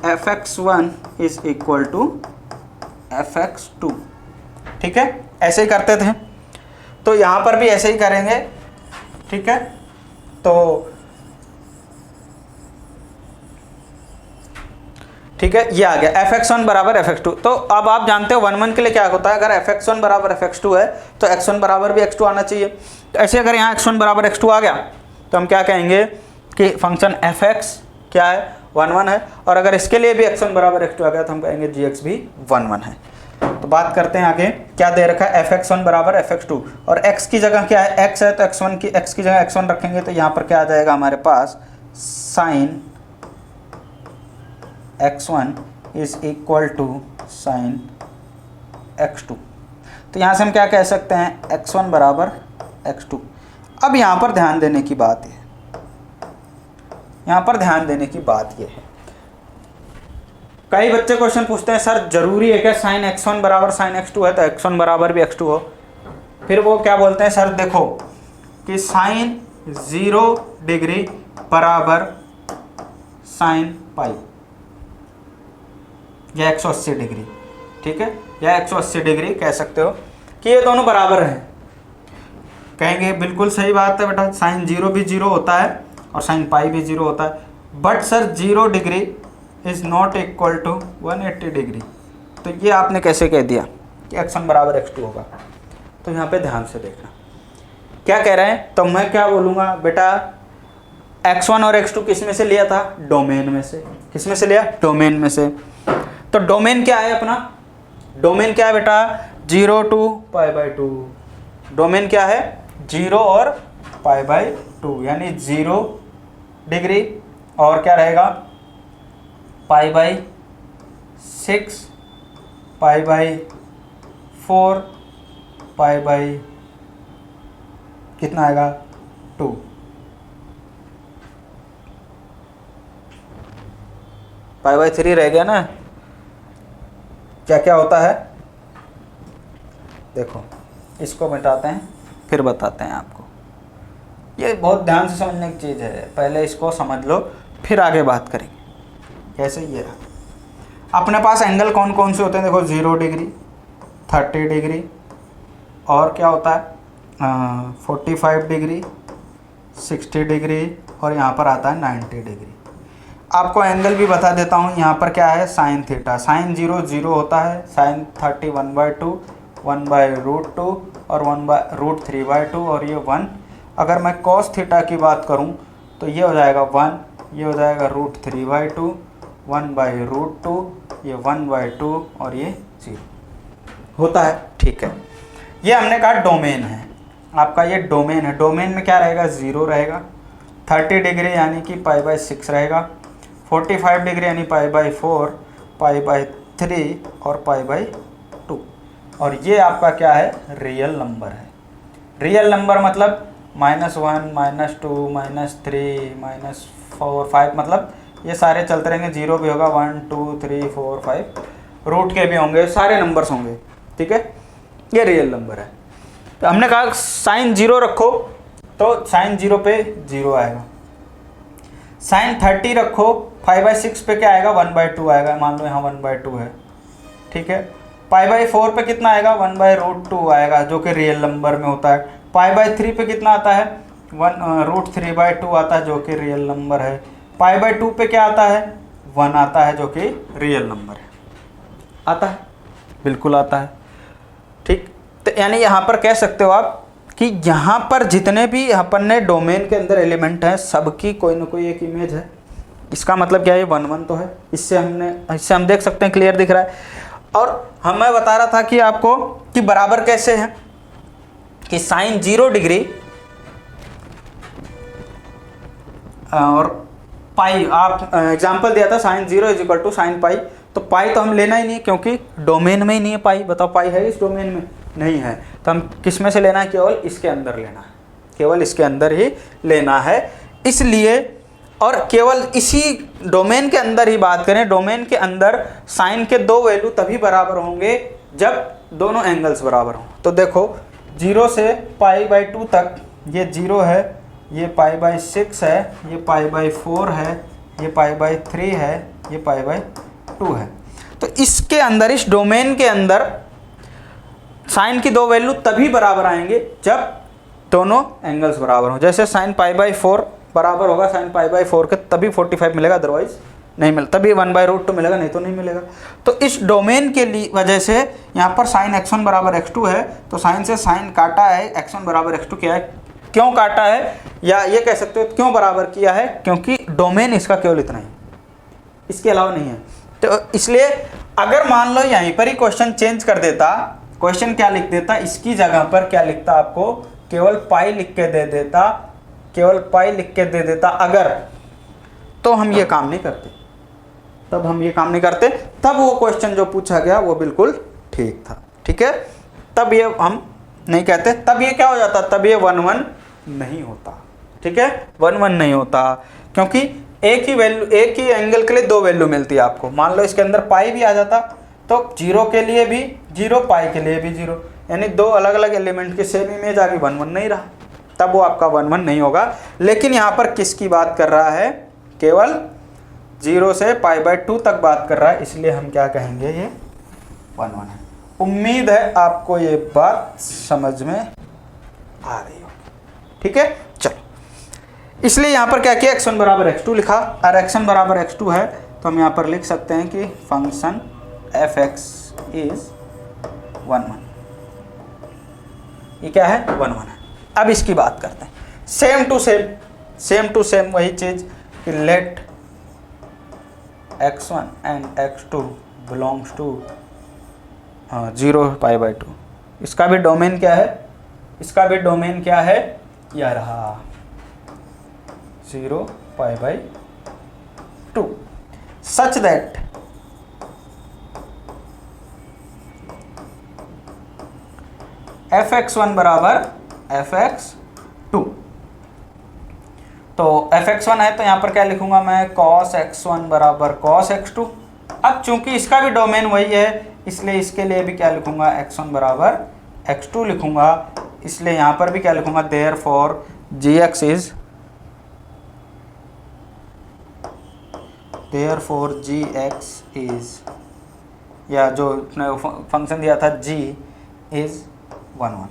fx1 is equal to fx2। ठीक है, ऐसे ही करते थे। तो यहाँ पर भी ऐसे ही करेंगे। ठीक है, तो ठीक है, ये आ गया fx1 बराबर fx2। तो अब आप जानते हो 1 1 के लिए क्या होता है, अगर fx1 बराबर fx2 है तो x1 बराबर भी x2 आना चाहिए। तो ऐसे अगर यहाँ x1 बराबर x2 आ गया तो हम क्या कहेंगे कि फंक्शन fx क्या है, 1 1 है। और अगर इसके लिए भी x1 बराबर x2 आ गया तो हम कहेंगे gx भी 1 1 है। तो बात करते हैं आगे, क्या दे रखा है, fx1 बराबर fx2, और x की जगह क्या है, x है, तो x की जगह x1 रखेंगे। तो यहाँ पर क्या आ जाएगा हमारे पास, sine x1 is equal to sine x2। तो यहाँ से हम क्या कह सकते हैं, x1 बराबर x2। अब यहाँ पर ध्यान देने की बात है, यहाँ पर ध्यान देने की बात ये है, कई बच्चे क्वेश्चन पूछते हैं सर जरूरी है क्या साइन x1 बराबर साइन x2 है तो x1 बराबर भी x2 हो। फिर वो क्या बोलते हैं, सर देखो कि साइन 0 डिग्री बराबर साइन पाई या 180 डिग्री। ठीक है, या 180 डिग्री कह सकते हो कि ये दोनों बराबर हैं। कहेंगे बिल्कुल सही बात है बेटा, साइन 0 भी 0 होता है और साइन पाई भी 0 होता है, but sir 0 degree is not equal to 180 degree. तो ये आपने कैसे कह दिया कि x1 बराबर x2 होगा। तो यहाँ पे ध्यान से देखना क्या कह रहे हैं। तो मैं क्या बोलूँगा बेटा, x1 और x2 किस में से लिया था, डोमेन में से। किस में से लिया, डोमेन में से। तो डोमेन क्या है अपना, डोमेन क्या है बेटा, 0 to π/2। डोमेन क्या है, 0 और π/2, यानी 0 डिग्री और क्या रहेगा, π/6, π/4, π/5 कितना आएगा 2। पाई बाई 3 रह गया ना। क्या क्या होता है देखो, इसको मिटाते हैं फिर बताते हैं आपको। ये बहुत ध्यान से समझने की चीज़ है, पहले इसको समझ लो फिर आगे बात करेंगे। कैसे, ये रहा अपने पास एंगल कौन कौन से होते हैं देखो, 0 डिग्री, 30 डिग्री, और क्या होता है 45 डिग्री, 60 डिग्री, और यहाँ पर आता है 90 डिग्री। आपको एंगल भी बता देता हूँ, यहाँ पर क्या है साइन थीटा, साइन 0 0 होता है, साइन 30 1/2, 1/√2 और 1/√3/2 और ये 1। अगर मैं कॉस थीटा की बात करूँ तो ये हो जाएगा 1, ये हो जाएगा √3/2, 1/√2, ये 1/2 और ये 0 होता है। ठीक है, ये हमने कहा डोमेन है आपका, ये डोमेन है। डोमेन में क्या रहेगा 0 रहेगा, 30 डिग्री यानी कि π/6 रहेगा, 45 डिग्री यानी π/4, π/3 और π/2। और ये आपका क्या है रियल नंबर है। रियल नंबर मतलब -1, -2, -3, -4, 5, मतलब ये सारे चलते रहेंगे। 0 भी होगा, 1 2 3 4 5, रूट के भी होंगे, सारे नंबर्स होंगे। ठीक है, ये रियल नंबर है। तो हमने कहा साइन 0 रखो तो साइन 0 पे 0 आएगा, साइन 30 रखो 5/6 पे क्या आएगा 1/2 आएगा, मान लो यहाँ 1/2 है। ठीक है, π/4 पे कितना आएगा 1/√2 आएगा जो कि रियल नंबर में होता है। π/3 पे कितना आता है 1√3/2 आता है जो कि रियल नंबर है। π/2 पे क्या आता है 1 आता है जो कि रियल नंबर है। आता है, बिल्कुल आता है। ठीक, तो यानी यहाँ पर कह सकते हो आप कि यहाँ पर जितने भी अपन ने डोमेन के अंदर एलिमेंट हैं सबकी कोई ना कोई एक इमेज है। इसका मतलब क्या है 1 1 तो है, इससे हम देख सकते हैं, क्लियर दिख रहा है। और मैं बता रहा था कि आपको कि बराबर कैसे है कि साइन 0 डिग्री और पाई, आप एग्जांपल दिया था साइन 0 = साइन पाई, तो पाई तो हम लेना ही नहीं क्योंकि डोमेन में ही नहीं है पाई। बताओ पाई है इस डोमेन में? नहीं है। तो हम किस में से लेना है? केवल इसके अंदर लेना है, केवल इसके अंदर ही लेना है। इसलिए और केवल इसी डोमेन के अंदर ही बात करें, डोमेन के अंदर साइन के 2 वैल्यू तभी बराबर होंगे जब दोनों एंगल्स बराबर हों। तो देखो 0 से π/2 तक ये 0 है, ये π/6 है, ये π/4 है, ये π/3 है, ये π/2 है। तो इसके अंदर, इस डोमेन के अंदर साइन की 2 वैल्यू तभी बराबर आएंगे जब दोनों एंगल्स बराबर हों। जैसे साइन π/4 बराबर होगा साइन π/4 के तभी 45 मिलेगा, अदरवाइज नहीं मिलता। तभी 1/√2 मिलेगा, नहीं तो नहीं मिलेगा। तो इस डोमेन के लिए वजह से यहाँ पर साइन x1 = x2 है, तो साइन से साइन काटा है, x1 = x2 किया है। क्यों काटा है, या ये कह सकते हो क्यों बराबर किया है, क्योंकि डोमेन इसका केवल इतना ही, इसके अलावा नहीं है। तो इसलिए अगर मान लो यहीं पर ही क्वेश्चन चेंज कर देता, क्वेश्चन क्या लिख देता, इसकी जगह पर क्या लिखता, आपको केवल पाई लिख के दे देता, केवल पाई लिख के दे देता अगर, तो हम ये काम नहीं करते, तब हम ये काम नहीं करते, तब वो क्वेश्चन जो पूछा गया वो बिल्कुल ठीक था। ठीक है, तब ये हम नहीं कहते, तब ये क्या हो जाता, तब ये 1 1 नहीं होता। ठीक है, 1 1 नहीं होता क्योंकि एक ही वैल्यू, एक ही एंगल के लिए 2 वैल्यू मिलती है आपको। मान लो इसके अंदर पाई भी आ जाता तो 0 के लिए भी 0, पाई के लिए भी 0, यानी 2 अलग अलग एलिमेंट की सेम इमेज आ गई, 1 1 नहीं रहा, तब वो आपका 1 1 नहीं होगा। लेकिन यहाँ पर किसकी बात कर रहा है, केवल 0 से π/2 तक बात कर रहा है, इसलिए हम क्या कहेंगे, ये 1 1 है। उम्मीद है आपको ये बात समझ में आ रही हो। ठीक है, चलो, इसलिए यहाँ पर क्या किया, x1 = x2 लिखा, और x1 = x2 है तो हम यहाँ पर लिख सकते हैं कि फंक्शन f(x) इज 1 1। ये क्या है, 1 1 है। अब इसकी बात करते हैं, सेम टू सेम वही चीज कि late x1 and x2 belongs to 0 π/2। इसका भी डोमेन क्या है, इसका भी डोमेन क्या है, यह रहा 0 π/2 सच दैट fx1 = fx 2। तो fx1 है तो यहाँ पर क्या लिखूंगा मैं, cos x1 बराबर cos x2। अब चूंकि इसका भी डोमेन वही है इसलिए इसके लिए भी क्या लिखूंगा, x1 बराबर x2 लिखूंगा। इसलिए यहाँ पर भी क्या लिखूंगा, देयरफॉर gx इज, या जो फंक्शन दिया था g इज 1 1।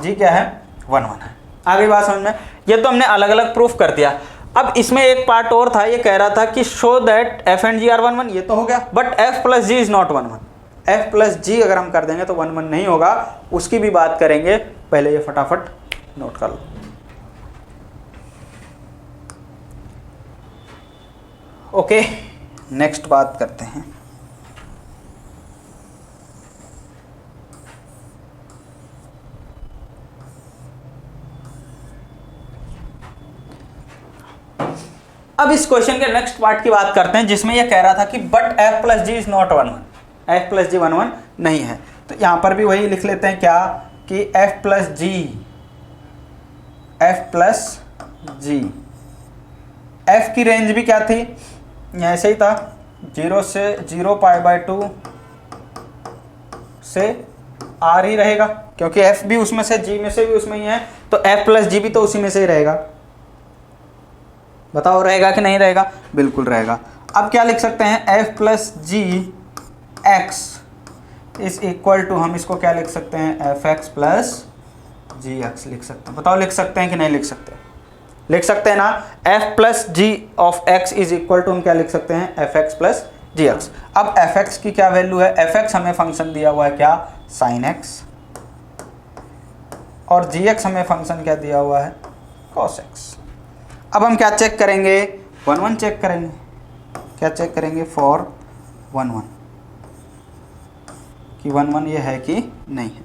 g क्या है, 1 1 है। आगे बात समझ में। ये तो हमने अलग अलग प्रूफ कर दिया। अब इसमें एक पार्ट और था, ये कह रहा था कि show that f and g are 1 1। ये तो हो गया, but f plus g is not 1 1। f plus g अगर हम कर देंगे तो 1 1 नहीं होगा, उसकी भी बात करेंगे। पहले ये फटाफट नोट कर लो। ओके, नेक्स्ट बात करते हैं। अब इस क्वेश्चन के नेक्स्ट पार्ट की बात करते हैं जिसमें यह कह रहा था कि but f plus g is not 1 1। f plus g 1 1 नहीं है। तो यहां पर भी वही लिख लेते हैं क्या, कि f प्लस जी, f की रेंज भी क्या थी, ऐसे ही था, 0 से 0 π/2 से r ही रहेगा, क्योंकि f भी उसमें से, g में से भी उसमें ही है, तो f प्लस जी भी तो उसी में से ही रहेगा। बताओ रहेगा कि नहीं रहेगा, बिल्कुल रहेगा। अब क्या लिख सकते हैं, f plus g x is equal to, हम इसको क्या लिख सकते हैं, f x plus g x लिख सकते हैं। बताओ लिख सकते हैं कि नहीं लिख सकते, लिख सकते हैं ना। f plus g of x is equal to हम क्या लिख सकते हैं, f x plus g x. अब एफ एक्स की क्या वैल्यू है, एफ एक्स हमें फंक्शन दिया हुआ है क्या, साइन एक्स, और जी एक्स हमें फंक्शन क्या दिया हुआ है, कॉस एक्स। अब हम क्या चेक करेंगे, 1 1 चेक करेंगे। क्या चेक करेंगे, फॉर 1 1 कि 1 1 ये है कि नहीं है।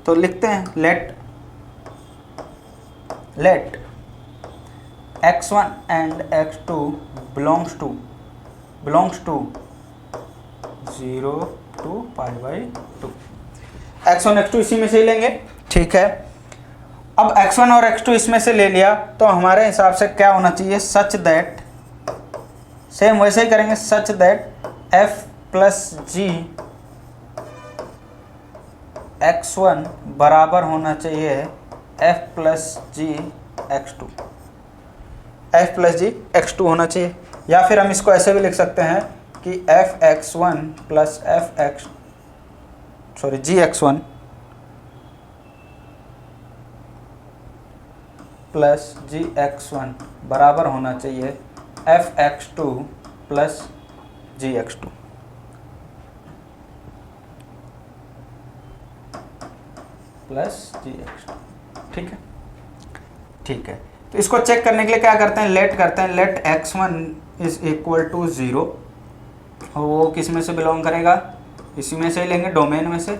तो लिखते हैं let x1 and x2 belongs to 0 to π/2। x1 x2 इसी में से ही लेंगे, ठीक है। अब x1 और x2 इसमें से ले लिया तो हमारे हिसाब से क्या होना चाहिए, सच दैट, सेम वैसे ही करेंगे, such that f plus g x1 बराबर होना चाहिए f plus g x2, f plus g x2 होना चाहिए। या फिर हम इसको ऐसे भी लिख सकते हैं कि f x1 plus g x1 plus g x1 बराबर होना चाहिए f x2 plus g x2। Plus g x2, ठीक है, ठीक है। तो इसको चेक करने के लिए क्या करते हैं, लेट करते हैं, let x1 is equal to 0, और वो किस में से बिलोंग करेगा, इसी में से ही लेंगे, डोमेन में से,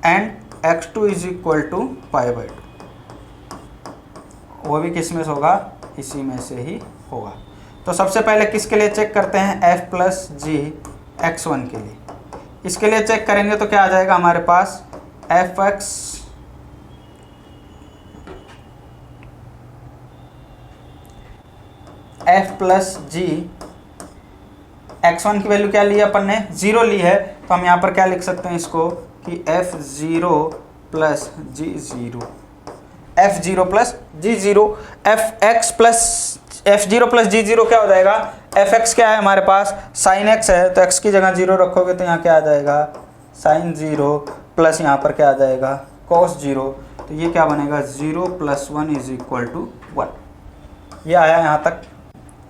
and x2 is equal to π/2, वो भी किस में से होगा, इसी में से ही होगा। तो सबसे पहले किसके लिए चेक करते हैं, f प्लस जी x1 के लिए। इसके लिए चेक करेंगे तो क्या आ जाएगा हमारे पास, f प्लस जी x1 की वैल्यू क्या ली अपन ने, 0 ली है, तो हम यहाँ पर क्या लिख सकते हैं इसको, कि f0 plus g0, f0 plus g0, f0 plus g0 क्या हो जाएगा, fx क्या है हमारे पास, साइन x है, तो x की जगह 0 रखोगे तो यहाँ क्या आ जाएगा, साइन 0 प्लस यहाँ पर क्या आ जाएगा, cos 0, तो ये क्या बनेगा, 0 प्लस 1 इज इक्वल टू 1। ये आया यहाँ तक,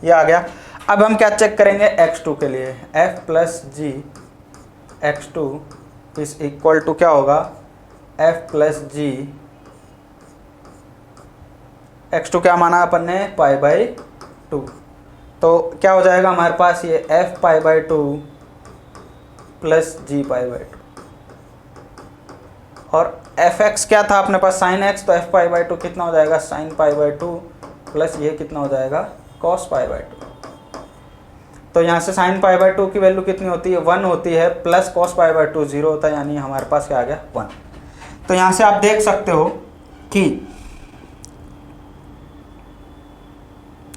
ये आ गया। अब हम क्या चेक करेंगे, x2 के लिए, f plus g x2 is equal to क्या होगा, f प्लस जी x2 क्या माना अपन ने, π/2, तो क्या हो जाएगा हमारे पास, ये f π/2 प्लस जी π/2, और fx क्या था अपने पास, साइन x, तो f π/2 कितना हो जाएगा, साइन π/2 प्लस ये कितना हो जाएगा, cos π/2। तो यहाँ से साइन π/2 की वैल्यू कितनी होती है, 1 होती है, प्लस cos π/2 0 होता है, यानी हमारे पास क्या आ गया, 1। तो यहाँ से आप देख सकते हो कि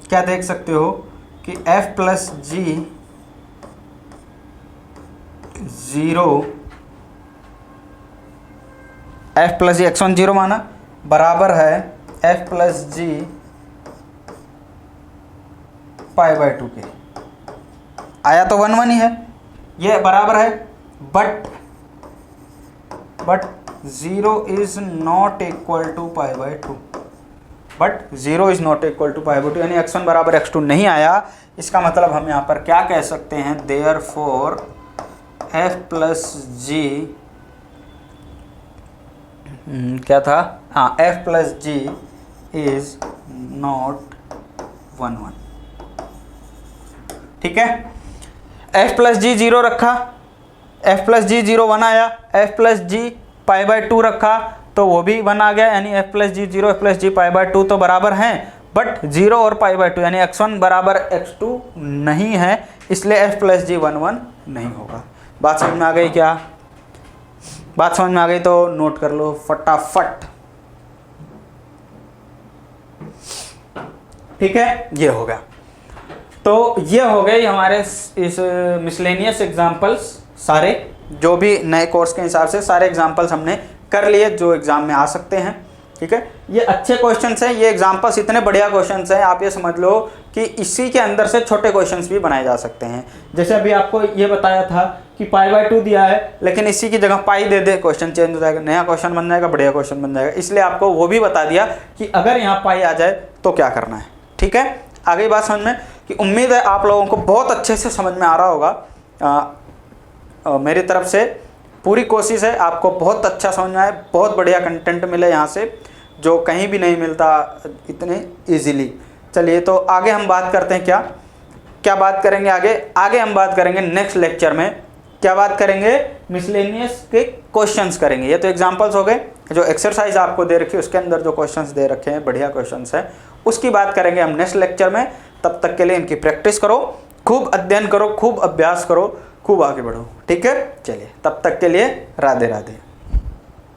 क्या देख सकते हो कि f plus g 0, f plus g x1 0 माना बराबर है f plus g pi by 2 के। आया तो 1 1 ही है, ये बराबर है, but 0 is not equal to pi by 2, but 0 is not equal to pi by 2, यानी x1 बराबर x2 नहीं आया। इसका मतलब हम यहाँ पर क्या कह सकते हैं, देयरफॉर f प्लस जी क्या था, हाँ f plus g is not 1 1। ठीक है, f प्लस जी 0 रखा, f प्लस जी 0 1 आया, f plus g pi by 2 रखा तो वो भी 1 आ गया, यानी f plus g 0 f plus g pi by 2 तो बराबर हैं, बट 0 और पाई बाय 2 यानी x1 बराबर x2 नहीं है, इसलिए f प्लस जी 1 1 नहीं होगा। बात समझ में आ गई क्या? बात समझ में आ गई तो नोट कर लो फटाफट। ठीक है, ये हो गया। तो ये हो गए हमारे इस मिसलेनियस एग्जाम्पल्स, सारे जो भी नए कोर्स के हिसाब से सारे एग्जाम्पल्स हमने कर लिए जो एग्जाम में आ सकते हैं। ठीक है, ये अच्छे क्वेश्चंस हैं, ये एग्जाम्पल्स इतने बढ़िया क्वेश्चंस हैं, आप ये समझ लो कि इसी के अंदर से छोटे क्वेश्चंस भी बनाए जा सकते हैं। जैसे अभी आपको ये बताया था कि पाई बाय 2 दिया है, लेकिन इसी की जगह पाई दे दे, क्वेश्चन चेंज हो जाएगा, नया क्वेश्चन बन जाएगा, बढ़िया क्वेश्चन बन जाएगा। इसलिए आपको वो भी बता दिया कि अगर यहाँ पाई आ जाए तो क्या करना है। ठीक है, आ गई बात समझ में? कि उम्मीद है आप लोगों को बहुत अच्छे से समझ में आ रहा होगा। मेरी तरफ से पूरी कोशिश है आपको बहुत अच्छा समझ में आए, बहुत बढ़िया कंटेंट मिले यहाँ से जो कहीं भी नहीं मिलता इतने इजीली। चलिए तो आगे हम बात करते हैं, क्या बात करेंगे आगे हम बात करेंगे नेक्स्ट लेक्चर में। क्या बात करेंगे? मिसलेनियस के क्वेश्चंस करेंगे। ये तो एग्जांपल्स हो गए, जो एक्सरसाइज आपको दे रखी है उसके अंदर जो क्वेश्चंस दे रखे हैं बढ़िया क्वेश्चंस हैं, उसकी बात करेंगे हम नेक्स्ट लेक्चर में। तब तक के लिए इनकी प्रैक्टिस करो, खूब अध्ययन करो, खूब अभ्यास करो, खूब आगे बढ़ो। ठीक है, चलिए तब तक के लिए राधे राधे।